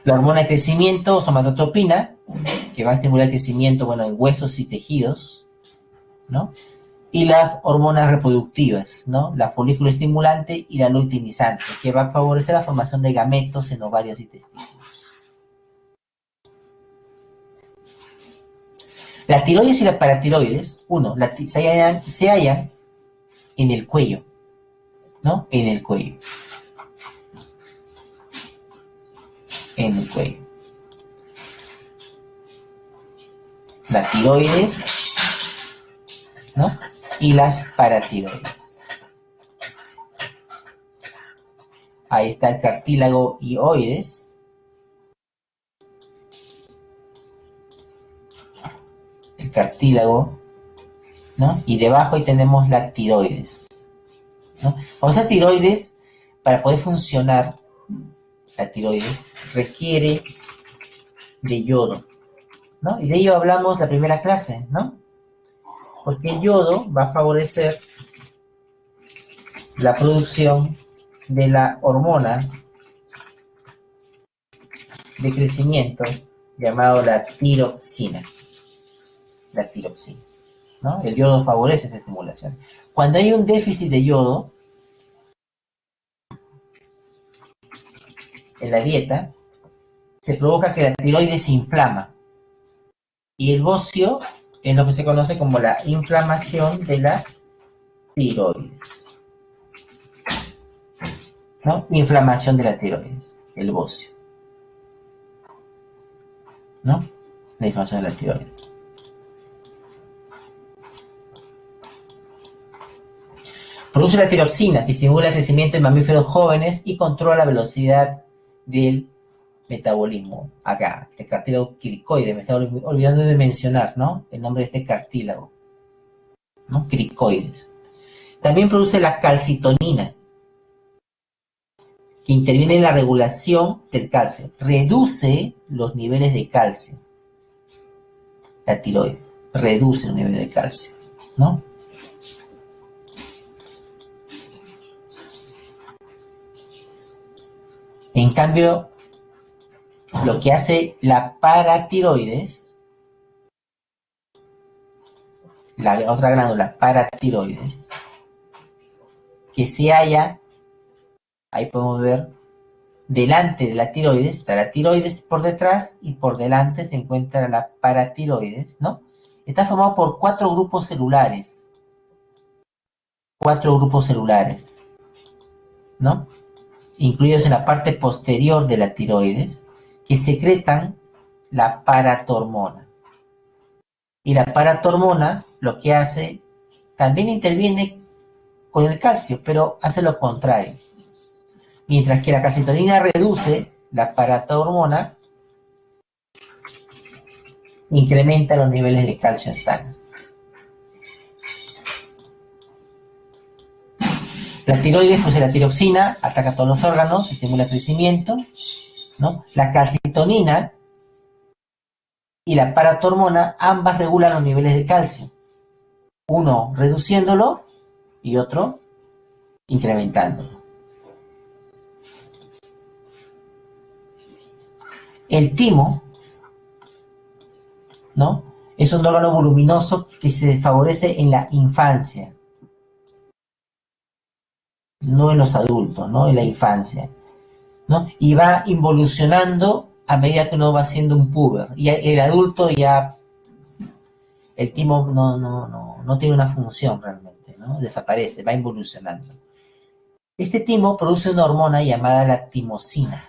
La hormona de crecimiento, somatotropina, que va a estimular el crecimiento, bueno, en huesos y tejidos, ¿no? Y las hormonas reproductivas, ¿no? La folículo estimulante y la luteinizante, que va a favorecer la formación de gametos en ovarios y testículos. La tiroides y la paratiroides, se hallan en el cuello, ¿no? En el cuello. La tiroides, ¿no? Y las paratiroides. Ahí está el cartílago hioides. El cartílago, ¿no? Y debajo ahí tenemos la tiroides, ¿no? O sea, tiroides, para poder funcionar, la tiroides requiere de yodo, ¿no? Y de ello hablamos la primera clase, ¿no? Porque el yodo va a favorecer la producción de la hormona de crecimiento llamado la tiroxina. ¿No? El yodo favorece esa estimulación. Cuando hay un déficit de yodo en la dieta, se provoca que la tiroides se inflama. Y el bocio es lo que se conoce como la inflamación de la tiroides, ¿no? Inflamación de la tiroides, el bocio, ¿no? La inflamación de la tiroides. Produce la tiroxina, que estimula el crecimiento en mamíferos jóvenes y controla la velocidad del metabolismo. Acá, este cartílago cricoide, me estaba olvidando de mencionar, ¿no? El nombre de este cartílago, ¿no? Cricoides. También produce la calcitonina, que interviene en la regulación del calcio. Reduce los niveles de calcio. La tiroides reduce los niveles de calcio, ¿no? En cambio, lo que hace la paratiroides, la otra glándula paratiroides, que se halla, ahí podemos ver, delante de la tiroides, está la tiroides por detrás y por delante se encuentra la paratiroides, ¿no? Está formado por cuatro grupos celulares, ¿no? Incluidos en la parte posterior de la tiroides, que secretan la paratormona. Y la paratormona lo que hace, también interviene con el calcio, pero hace lo contrario. Mientras que la calcitonina reduce, la paratormona incrementa los niveles de calcio en sangre. La tiroides produce la tiroxina, ataca todos los órganos, estimula el crecimiento, ¿no? La calcitonina y la paratormona, ambas regulan los niveles de calcio. Uno reduciéndolo y otro incrementándolo. El timo, ¿no? Es un órgano voluminoso que se favorece en la infancia, no en los adultos, ¿no? En la infancia, ¿no? Y va involucionando a medida que uno va siendo un puber. Y el adulto ya, el timo no tiene una función realmente, ¿no? Desaparece, va involucionando. Este timo produce una hormona llamada la timosina,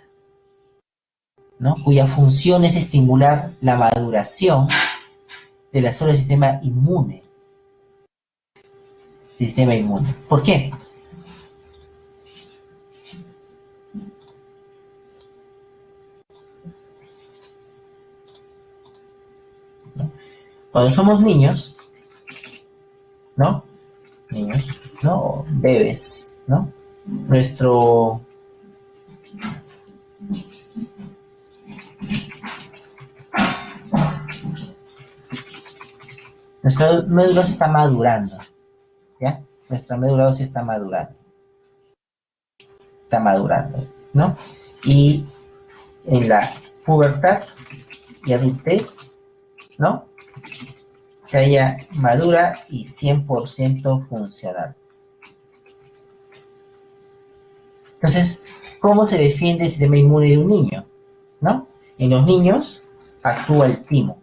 ¿no? Cuya función es estimular la maduración de las células del sistema inmune. ¿Por qué? Cuando somos niños, ¿no? Niños, ¿no? Bebés, ¿no? Nuestra médula se está madurando, ¿ya? Nuestra médula ósea está madurando, ¿no? Y en la pubertad y adultez, ¿no? Se halla madura y 100% funcional. Entonces, ¿cómo se defiende el sistema inmune de un niño? ¿No? En los niños actúa el timo,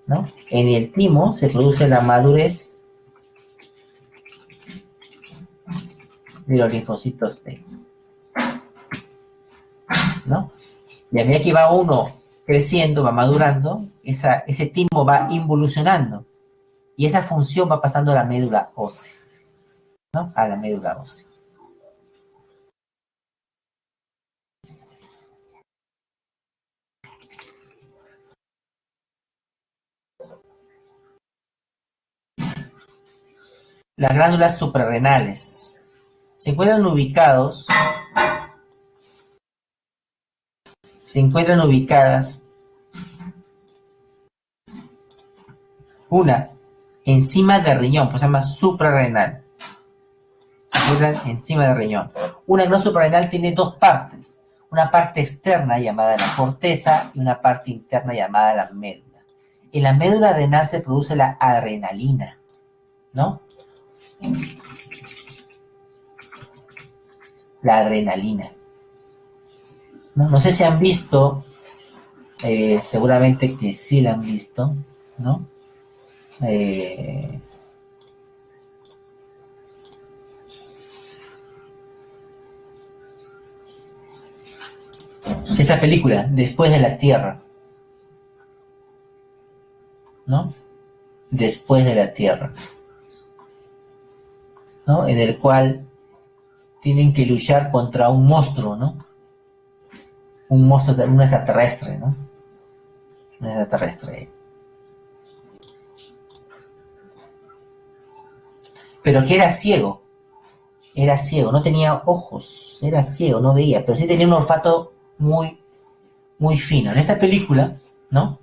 ¿no? En el timo se produce la madurez de los linfocitos T, ¿no? Y a medida que va uno creciendo, va madurando, ese timo va involucionando y esa función va pasando a la médula ósea, ¿no? A la médula ósea. Las glándulas suprarrenales se encuentran ubicadas una encima del riñón, pues se llama suprarrenal. Se encuentran encima del riñón. Una glándula suprarrenal tiene dos partes. Una parte externa llamada la corteza y una parte interna llamada la médula. En la médula renal se produce la adrenalina, ¿no? La adrenalina. No sé si han visto, seguramente que sí la han visto, ¿no? Esta película, Después de la Tierra, ¿no? Después de la Tierra, ¿no? En el cual tienen que luchar contra un monstruo, ¿no? Un monstruo, un extraterrestre, ¿no? Un extraterrestre. Pero que era ciego, no tenía ojos, era ciego, no veía, pero sí tenía un olfato muy, muy fino. En esta película, ¿no?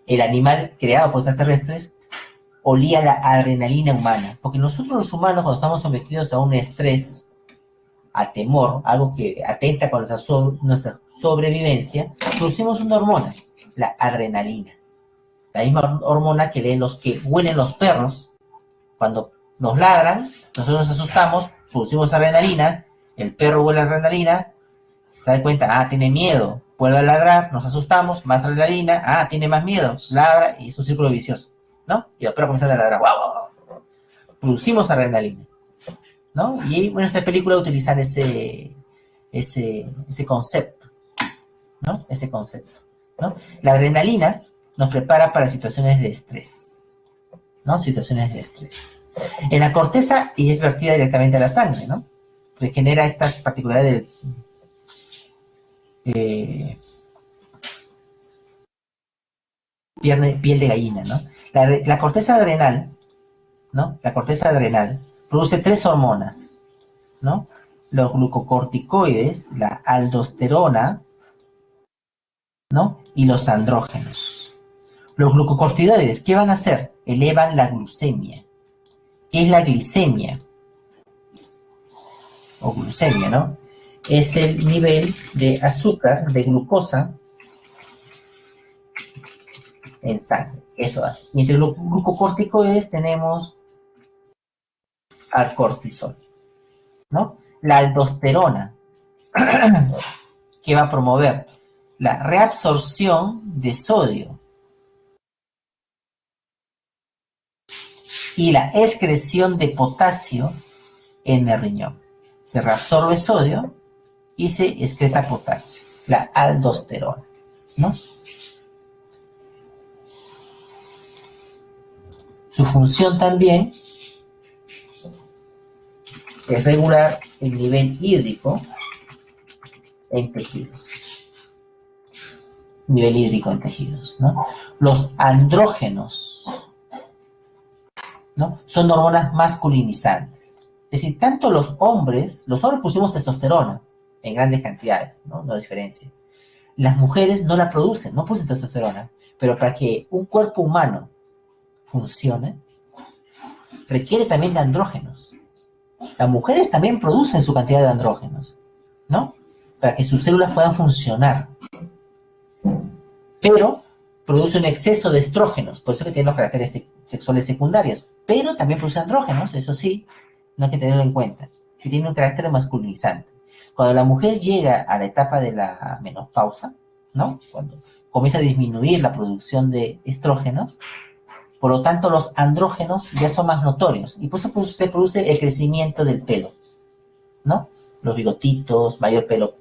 El animal creado por extraterrestres olía la adrenalina humana, porque nosotros los humanos cuando estamos sometidos a un estrés, a temor, algo que atenta con nuestra sobrevivencia, producimos una hormona, la adrenalina. La misma hormona que huelen los perros. Cuando nos ladran, nosotros nos asustamos, producimos adrenalina, el perro huele adrenalina, Se da cuenta, tiene miedo, vuelve a ladrar, nos asustamos, más adrenalina, tiene más miedo, ladra y es un círculo vicioso, ¿no? Y después comienza a ladrar, ¡guau, guau, guau! Producimos adrenalina, ¿no? Y bueno, esta película utiliza ese concepto, ¿no? Ese concepto, ¿no? La adrenalina nos prepara para situaciones de estrés, ¿no? Situaciones de estrés. En la corteza y es vertida directamente a la sangre, ¿no? Que genera esta particularidad de piel de gallina, ¿no? La corteza adrenal, ¿no? La corteza adrenal produce 3 hormonas, ¿no? Los glucocorticoides, la aldosterona, ¿no? Y los andrógenos. Los glucocorticoides, ¿qué van a hacer? Elevan la glucemia. ¿Qué es la glicemia? O glucemia, ¿no? Es el nivel de azúcar, de glucosa en sangre. Eso hace. Y entre los glucocorticoides tenemos al cortisol, ¿no? La aldosterona, que va a promover la reabsorción de sodio y la excreción de potasio en el riñón. Se reabsorbe sodio y se excreta potasio, la aldosterona, ¿no? Su función también es regular el nivel hídrico en tejidos. Nivel hídrico en tejidos, ¿no? Los andrógenos, ¿no? Son hormonas masculinizantes. Es decir, tanto los hombres producimos testosterona en grandes cantidades, ¿no? No diferencia. Las mujeres no la producen, no producen testosterona, pero para que un cuerpo humano funcione, requiere también de andrógenos. Las mujeres también producen su cantidad de andrógenos, ¿no? Para que sus células puedan funcionar. Pero produce un exceso de estrógenos, por eso que tiene los caracteres sexuales secundarios. Pero también produce andrógenos, eso sí, no hay que tenerlo en cuenta, que tiene un carácter masculinizante. Cuando la mujer llega a la etapa de la menopausa, ¿no? Cuando comienza a disminuir la producción de estrógenos, por lo tanto los andrógenos ya son más notorios y por eso se produce el crecimiento del pelo, ¿no? Los bigotitos, mayor pelo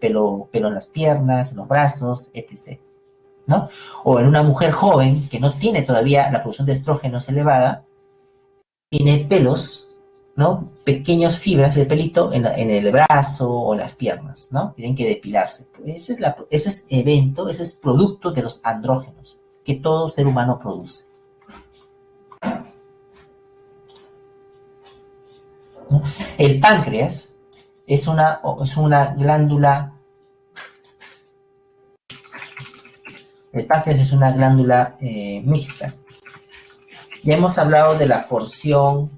en las piernas, en los brazos, etc., ¿no? O en una mujer joven que no tiene todavía la producción de estrógenos elevada, tiene pelos, ¿no? Pequeñas fibras de pelito en el brazo o en las piernas, ¿no? Tienen que depilarse. Ese es producto de los andrógenos que todo ser humano produce, ¿no? El páncreas es una glándula. El páncreas es una glándula mixta. Ya hemos hablado de la porción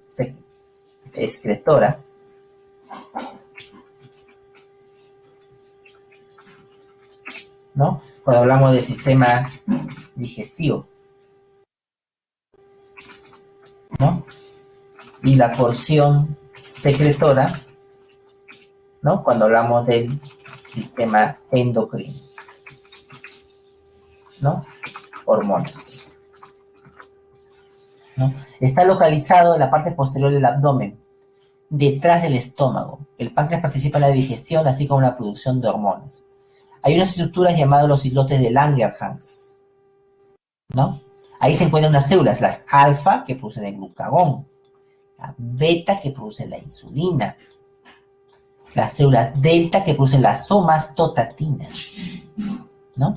excretora, ¿no? Cuando hablamos del sistema digestivo, ¿no? Y la porción secretora, ¿no? Cuando hablamos del sistema endocrino, ¿no? Hormonas, ¿no? Está localizado en la parte posterior del abdomen, detrás del estómago. El páncreas participa en la digestión, así como en la producción de hormonas. Hay unas estructuras llamadas los islotes de Langerhans, ¿no? Ahí se encuentran unas células, las alfa, que producen el glucagón, la beta, que producen la insulina, las células delta, que producen la somatostatina, ¿no?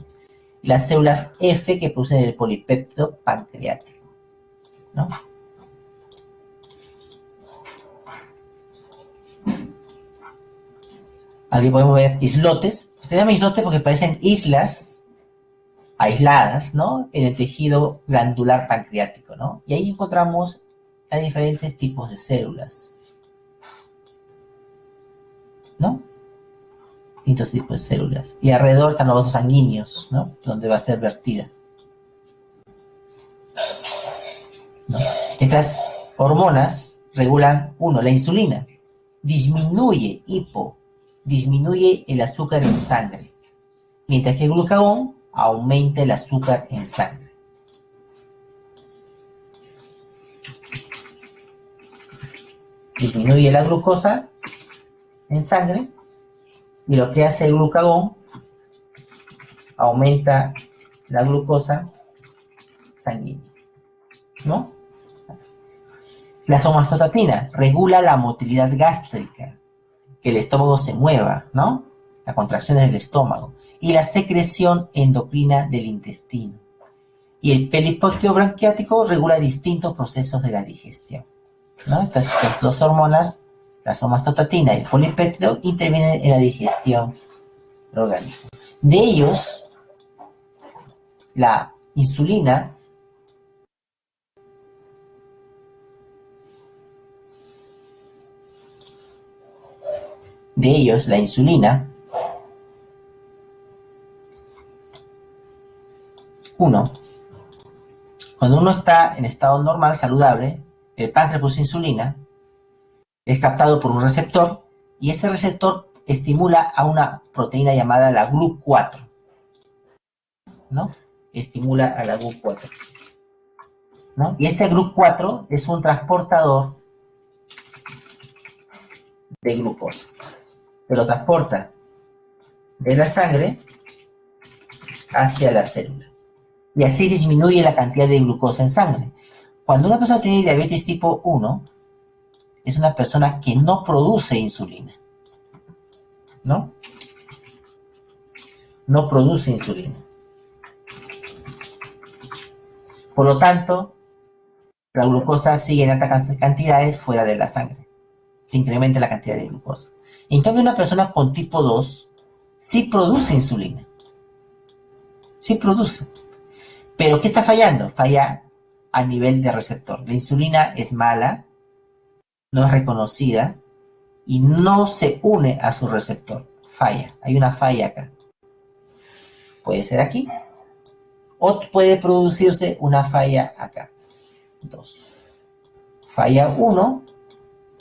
Y las células F, que producen el polipéptido pancreático, ¿no? Aquí podemos ver islotes. Se llama islote porque parecen islas aisladas, ¿no? En el tejido glandular pancreático, ¿no? Y ahí encontramos a diferentes tipos de células, ¿no? Distintos tipos de células. Y alrededor están los vasos sanguíneos, ¿no? Donde va a ser vertida, ¿no? Estas hormonas regulan, uno, la insulina. Disminuye disminuye el azúcar en sangre, mientras que el glucagón aumenta el azúcar en sangre. Disminuye la glucosa en sangre y lo que hace el glucagón aumenta la glucosa sanguínea, ¿no? La somatostatina regula la motilidad gástrica, que el estómago se mueva, ¿no? Las contracciones del estómago y la secreción endocrina del intestino. Y el pelipócteo bronquiático regula distintos procesos de la digestión, ¿no? Estas dos hormonas, la somatostatina y el polipéptido, intervienen en la digestión del organismo. De ellos, la insulina cuando uno está en estado normal, saludable, el páncreas produce insulina, es captado por un receptor, y ese receptor estimula a una proteína llamada la GLUT4, ¿no? Estimula a la GLUT4, ¿no? Y este GLUT4 es un transportador de glucosa, que lo transporta de la sangre hacia la célula. Y así disminuye la cantidad de glucosa en sangre. Cuando una persona tiene diabetes tipo 1, es una persona que no produce insulina, ¿no? No produce insulina. Por lo tanto, la glucosa sigue en altas cantidades fuera de la sangre. Se incrementa la cantidad de glucosa. En cambio, una persona con tipo 2 sí produce insulina. Sí produce. Pero ¿qué está fallando? Falla a nivel de receptor. La insulina es mala, no es reconocida y no se une a su receptor. Falla. Hay una falla acá. Puede ser aquí o puede producirse una falla acá. 2. Falla 1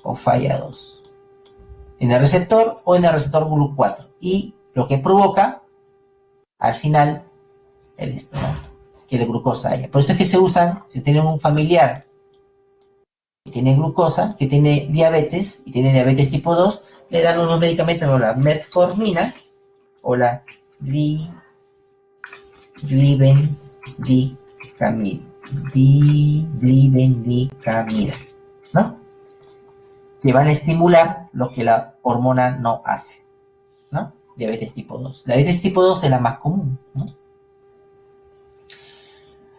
o falla 2. En el receptor o en el receptor GLUT4. Y lo que provoca, al final, esto, ¿no? Que la glucosa haya. Por eso es que se usan, si tienen un familiar que tiene glucosa, que tiene diabetes, y tiene diabetes tipo 2, le dan unos medicamentos como la metformina o la glibenclamida, ¿no? Que van a estimular lo que la hormona no hace, ¿no? Diabetes tipo 2. La diabetes tipo 2 es la más común, ¿no?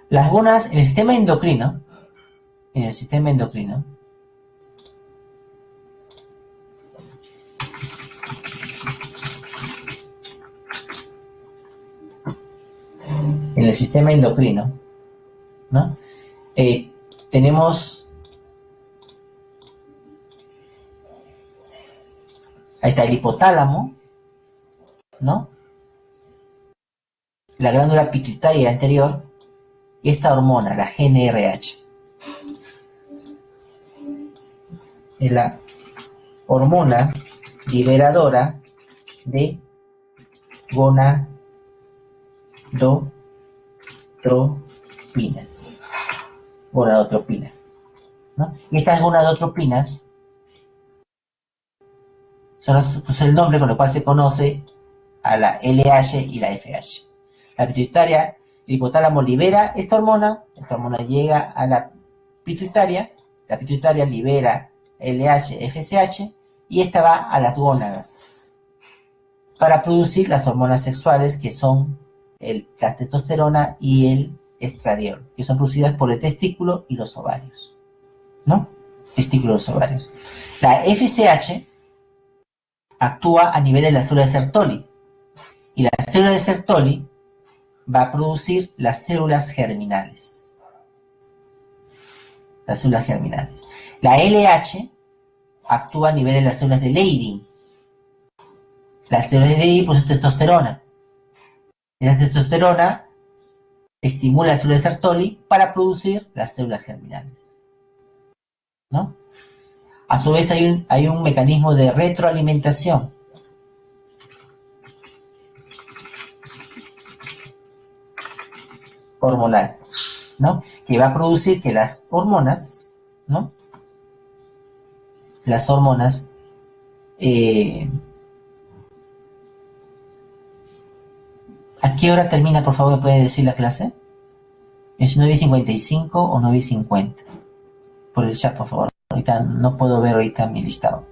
Las gonas en el sistema endocrino, en el sistema endocrino, ¿no? Tenemos, ahí está el hipotálamo, ¿no? La glándula pituitaria anterior y esta hormona, la GnRH. Es la hormona liberadora de gonadotropina, ¿no? Y estas gonadotropinas son el nombre con el cual se conoce a la LH y la FH. La pituitaria, el hipotálamo libera esta hormona llega a la pituitaria libera LH, FSH, y esta va a las gónadas para producir las hormonas sexuales que son la testosterona y el estradiol, que son producidas por el testículo y los ovarios, ¿no? Testículo y los ovarios. La FSH actúa a nivel de la célula de Sertoli, y la célula de Sertoli va a producir las células germinales. Las células germinales. La LH actúa a nivel de las células de Leydig. Las células de Leydig producen testosterona. Esa testosterona estimula las células de Sertoli para producir las células germinales, ¿no? A su vez hay un mecanismo de retroalimentación. hormonal, ¿no? Que va a producir que las hormonas, ¿no? Las hormonas ¿a qué hora termina, por favor, me puede decir la clase? ¿Es 9:55 o 9:50? Por el chat, por favor. Ahorita no puedo ver ahorita mi listado.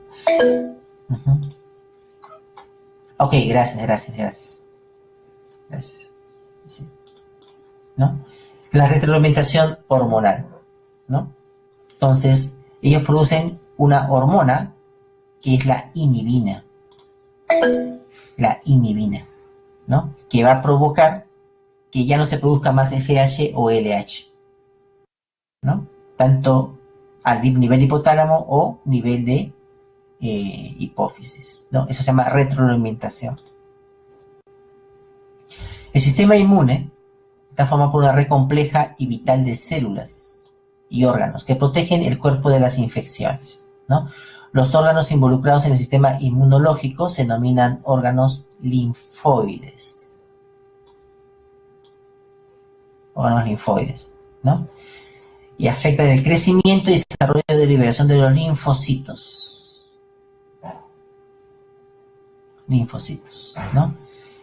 Ok, gracias. Sí. ¿No? La retroalimentación hormonal, ¿no? Entonces, ellos producen una hormona que es la inhibina. La inhibina, ¿no? Que va a provocar que ya no se produzca más FH o LH, ¿no? Tanto al nivel de hipotálamo o nivel de hipófisis, ¿no? Eso se llama retroalimentación. El sistema inmune está formado por una red compleja y vital de células y órganos que protegen el cuerpo de las infecciones, ¿no? Los órganos involucrados en el sistema inmunológico se denominan órganos linfoides. Órganos linfoides, ¿no? Y afectan el crecimiento y desarrollo de liberación de los linfocitos. Linfocitos, ¿no?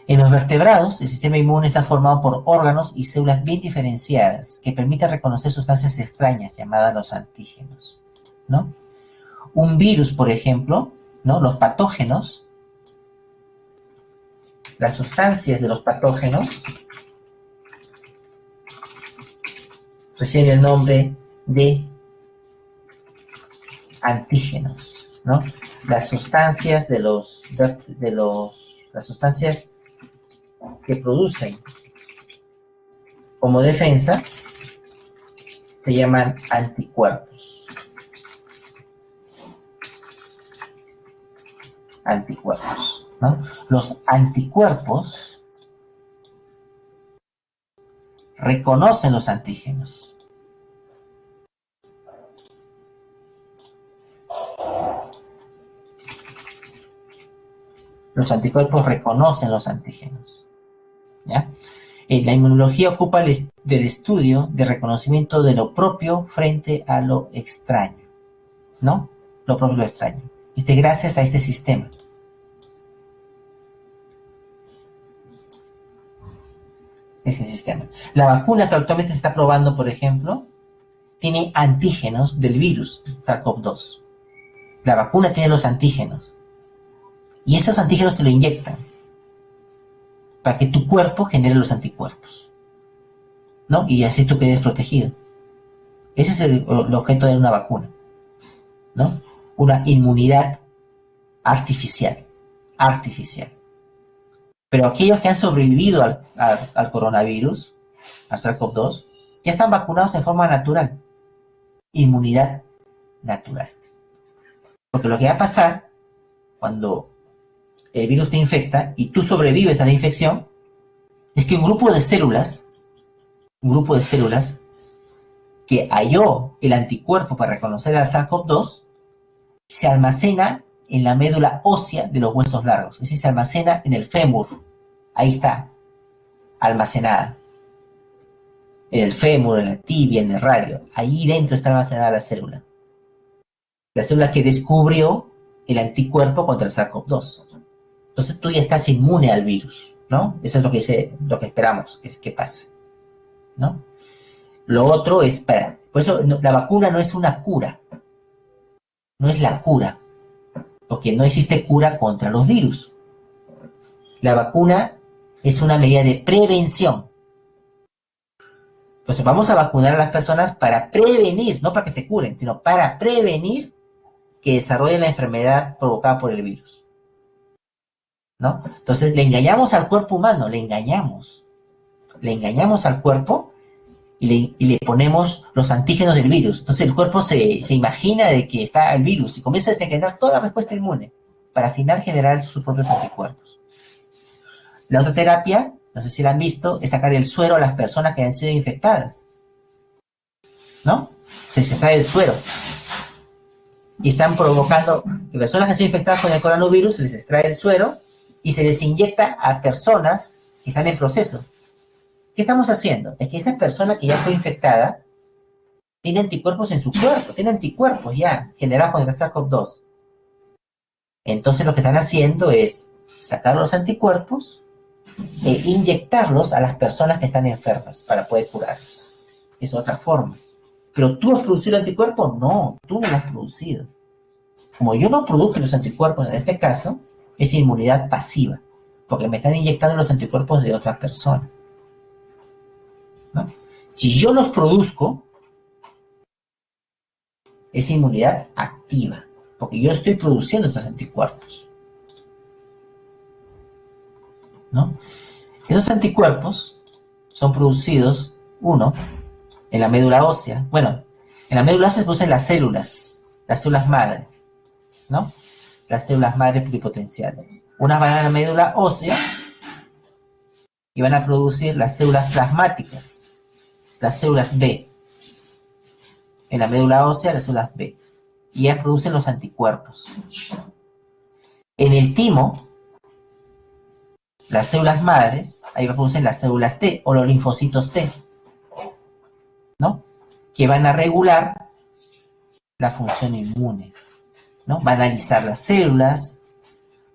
En los vertebrados, el sistema inmune está formado por órganos y células bien diferenciadas que permiten reconocer sustancias extrañas llamadas los antígenos, ¿no? Un virus, por ejemplo, ¿no? Los patógenos, las sustancias de los patógenos reciben el nombre de antígenos, ¿no? Las sustancias las sustancias que producen como defensa se llaman anticuerpos. Anticuerpos, ¿no? Los anticuerpos reconocen los antígenos. Los anticuerpos reconocen los antígenos, ¿ya? La inmunología ocupa del estudio de reconocimiento de lo propio frente a lo extraño, ¿no? Lo propio y lo extraño. Gracias a este sistema. La vacuna que actualmente se está probando, por ejemplo, tiene antígenos del virus SARS-CoV-2. La vacuna tiene los antígenos. Y esos antígenos te lo inyectan para que tu cuerpo genere los anticuerpos, ¿no? Y así tú quedes protegido. Ese es el objeto de una vacuna, ¿no? Una inmunidad artificial. Pero aquellos que han sobrevivido al coronavirus, al SARS-CoV-2, ya están vacunados en forma natural. Inmunidad natural. Porque lo que va a pasar cuando el virus te infecta y tú sobrevives a la infección es que un grupo de células que halló el anticuerpo para reconocer al SARS-CoV-2 se almacena en la médula ósea de los huesos largos, es decir, se almacena en el fémur. Ahí está, almacenada. En el fémur, en la tibia, en el radio. Ahí dentro está almacenada la célula. La célula que descubrió el anticuerpo contra el SARS-CoV-2. Entonces tú ya estás inmune al virus, ¿no? Eso es lo que esperamos que pase, ¿no? Lo otro es, por eso la vacuna no es una cura. No es la cura. Porque no existe cura contra los virus. La vacuna es una medida de prevención. Entonces vamos a vacunar a las personas para prevenir, no para que se curen, sino para prevenir que desarrollen la enfermedad provocada por el virus, ¿no? Entonces le engañamos al cuerpo humano, le engañamos al cuerpo y le ponemos los antígenos del virus. Entonces el cuerpo se imagina de que está el virus y comienza a desencadenar toda la respuesta inmune para al final generar sus propios anticuerpos. La otra terapia, no sé si la han visto, es sacar el suero a las personas que han sido infectadas, ¿no? Se les extrae el suero. Y están provocando que personas que han sido infectadas con el coronavirus se les extrae el suero y se les inyecta a personas que están en proceso. ¿Qué estamos haciendo? Es que esa persona que ya fue infectada tiene anticuerpos en su cuerpo, tiene anticuerpos ya generados con el SARS-CoV-2. Entonces lo que están haciendo es sacar los anticuerpos e inyectarlos a las personas que están enfermas para poder curarlas. Es otra forma. ¿Pero tú has producido el anticuerpo? No, tú no lo has producido. Como yo no produzco los anticuerpos en este caso, es inmunidad pasiva, porque me están inyectando los anticuerpos de otra persona, ¿no? Si yo los produzco, es inmunidad activa, porque yo estoy produciendo estos anticuerpos, ¿no? Esos anticuerpos son producidos, uno, en la médula ósea. Bueno, en la médula ósea se producen las células madre, ¿no? Las células madre pluripotenciales. Unas van a la médula ósea y van a producir las células plasmáticas, las células B. En la médula ósea, las células B. Y ellas producen los anticuerpos. En el timo, las células madres, ahí producen las células T o los linfocitos T, ¿no? Que van a regular la función inmune, ¿no? Van a analizar las células,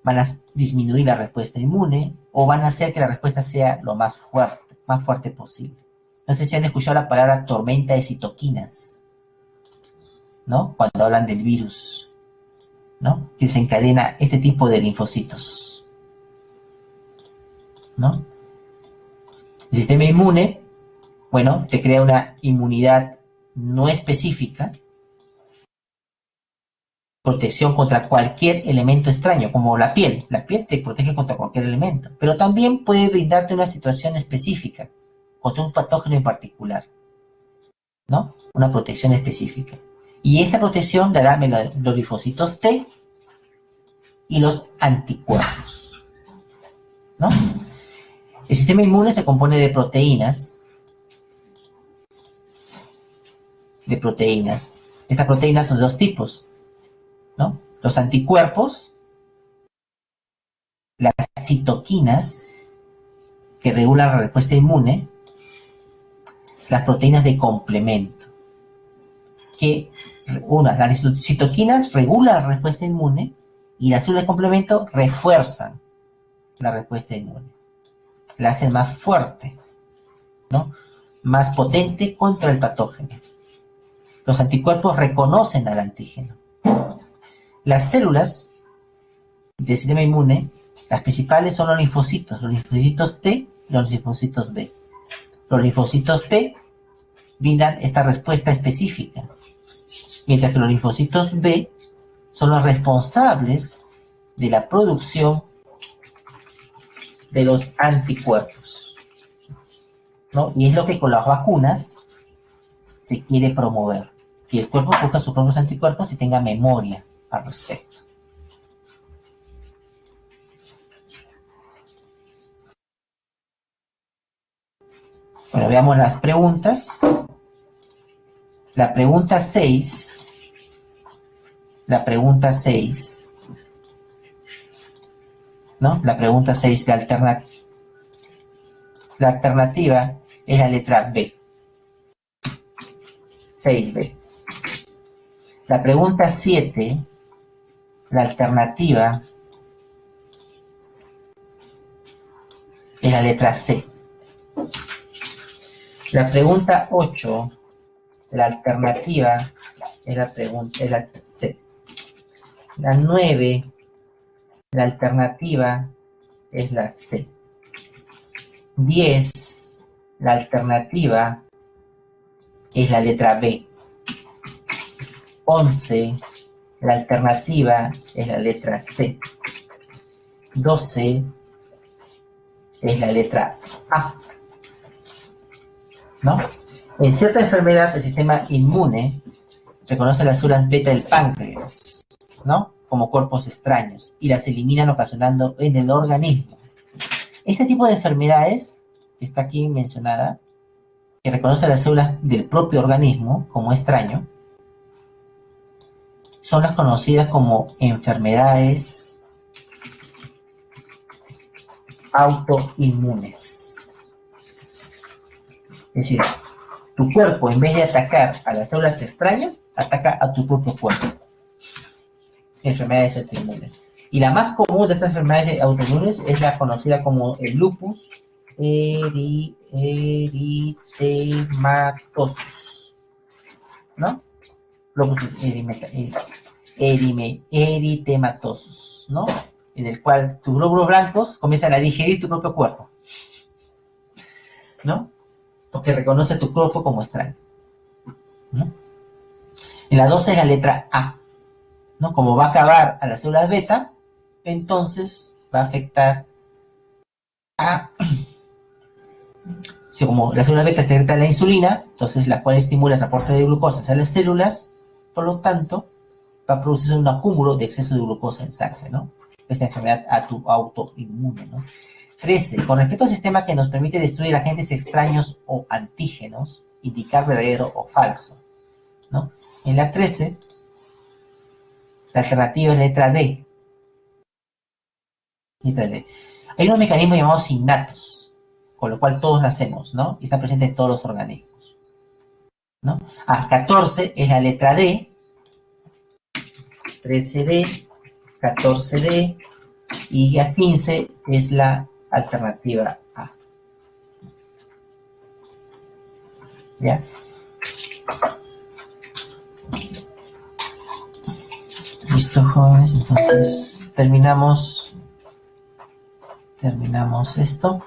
van a disminuir la respuesta inmune o van a hacer que la respuesta sea lo más fuerte posible. No sé si han escuchado la palabra tormenta de citoquinas, ¿no? Cuando hablan del virus, ¿no? Que desencadena este tipo de linfocitos, ¿no? El sistema inmune, bueno, te crea una inmunidad no específica, protección contra cualquier elemento extraño, como la piel. La piel te protege contra cualquier elemento, pero también puede brindarte una situación específica, contra un patógeno en particular, ¿no? Una protección específica. Y esta protección dará los linfocitos T y los anticuerpos, ¿no? El sistema inmune se compone de proteínas. Estas proteínas son de dos tipos, ¿no? Los anticuerpos, las citoquinas, que regulan la respuesta inmune, las proteínas de complemento, las citoquinas regulan la respuesta inmune y las células de complemento refuerzan la respuesta inmune, la hacen más fuerte, ¿no? Más potente contra el patógeno. Los anticuerpos reconocen al antígeno. Las células del sistema inmune, las principales son los linfocitos T y los linfocitos B. Los linfocitos T brindan esta respuesta específica, mientras que los linfocitos B son los responsables de la producción de los anticuerpos, ¿no? Y es lo que con las vacunas se quiere promover, que el cuerpo busca sus propios anticuerpos y tenga memoria al respecto. Bueno, veamos las preguntas. La pregunta 6, ¿no? La pregunta 6, la alternativa es la letra B. 6B. La pregunta 7, la alternativa es la letra C. La pregunta 8, la alternativa es la C. La 9, la alternativa es la C. 10, la alternativa es la letra B. 11, la alternativa es la letra C. 12 es la letra A, ¿no? En cierta enfermedad, el sistema inmune reconoce las células beta del páncreas, ¿no? Como cuerpos extraños y las eliminan ocasionando en el organismo. Este tipo de enfermedades, que está aquí mencionada, que reconoce las células del propio organismo como extraño, son las conocidas como enfermedades autoinmunes. Es decir, tu cuerpo, en vez de atacar a las células extrañas, ataca a tu propio cuerpo. Enfermedades autoinmunes. Y la más común de estas enfermedades autoinmunes es la conocida como el lupus eritematosus, ¿no? Lupus eritematosus, ¿no? En el cual tus glóbulos blancos comienzan a digerir tu propio cuerpo, ¿no? Porque reconoce tu cuerpo como extraño, ¿no? En la 12 es la letra A, ¿no? Como va a acabar a las células beta, entonces va a afectar a... Si como la célula beta secreta la insulina, entonces la cual estimula el transporte de glucosa a las células, por lo tanto, va a producirse un acúmulo de exceso de glucosa en sangre, ¿no? Esta enfermedad autoinmune, ¿no? 13. Con respecto al sistema que nos permite destruir agentes extraños o antígenos, indicar verdadero o falso, ¿no? En la 13, la alternativa es letra D. Letra D. Hay unos mecanismos llamados innatos, con lo cual todos nacemos, ¿no? Y están presentes en todos los organismos, ¿no? 14 es la letra D, 13D, 14D, y a 15 es la alternativa A. ¿Ya? Listo, jóvenes, entonces terminamos esto.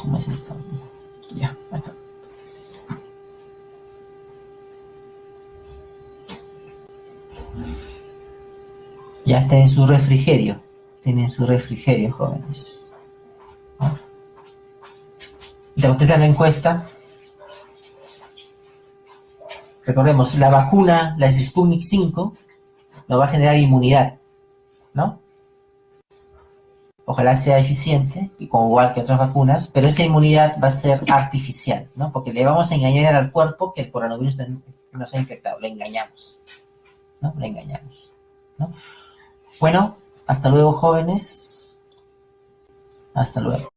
¿Cómo es esto? Ya, acá. Ya está en su refrigerio. Tienen su refrigerio, jóvenes. ¿No? Te contesta la encuesta. Recordemos, la vacuna, la Sputnik 5, nos va a generar inmunidad, ¿no? Ojalá sea eficiente, y como igual que otras vacunas, pero esa inmunidad va a ser artificial, ¿no? Porque le vamos a engañar al cuerpo que el coronavirus nos ha infectado. Le engañamos, ¿no? Le engañamos, ¿no? Bueno, hasta luego, jóvenes. Hasta luego.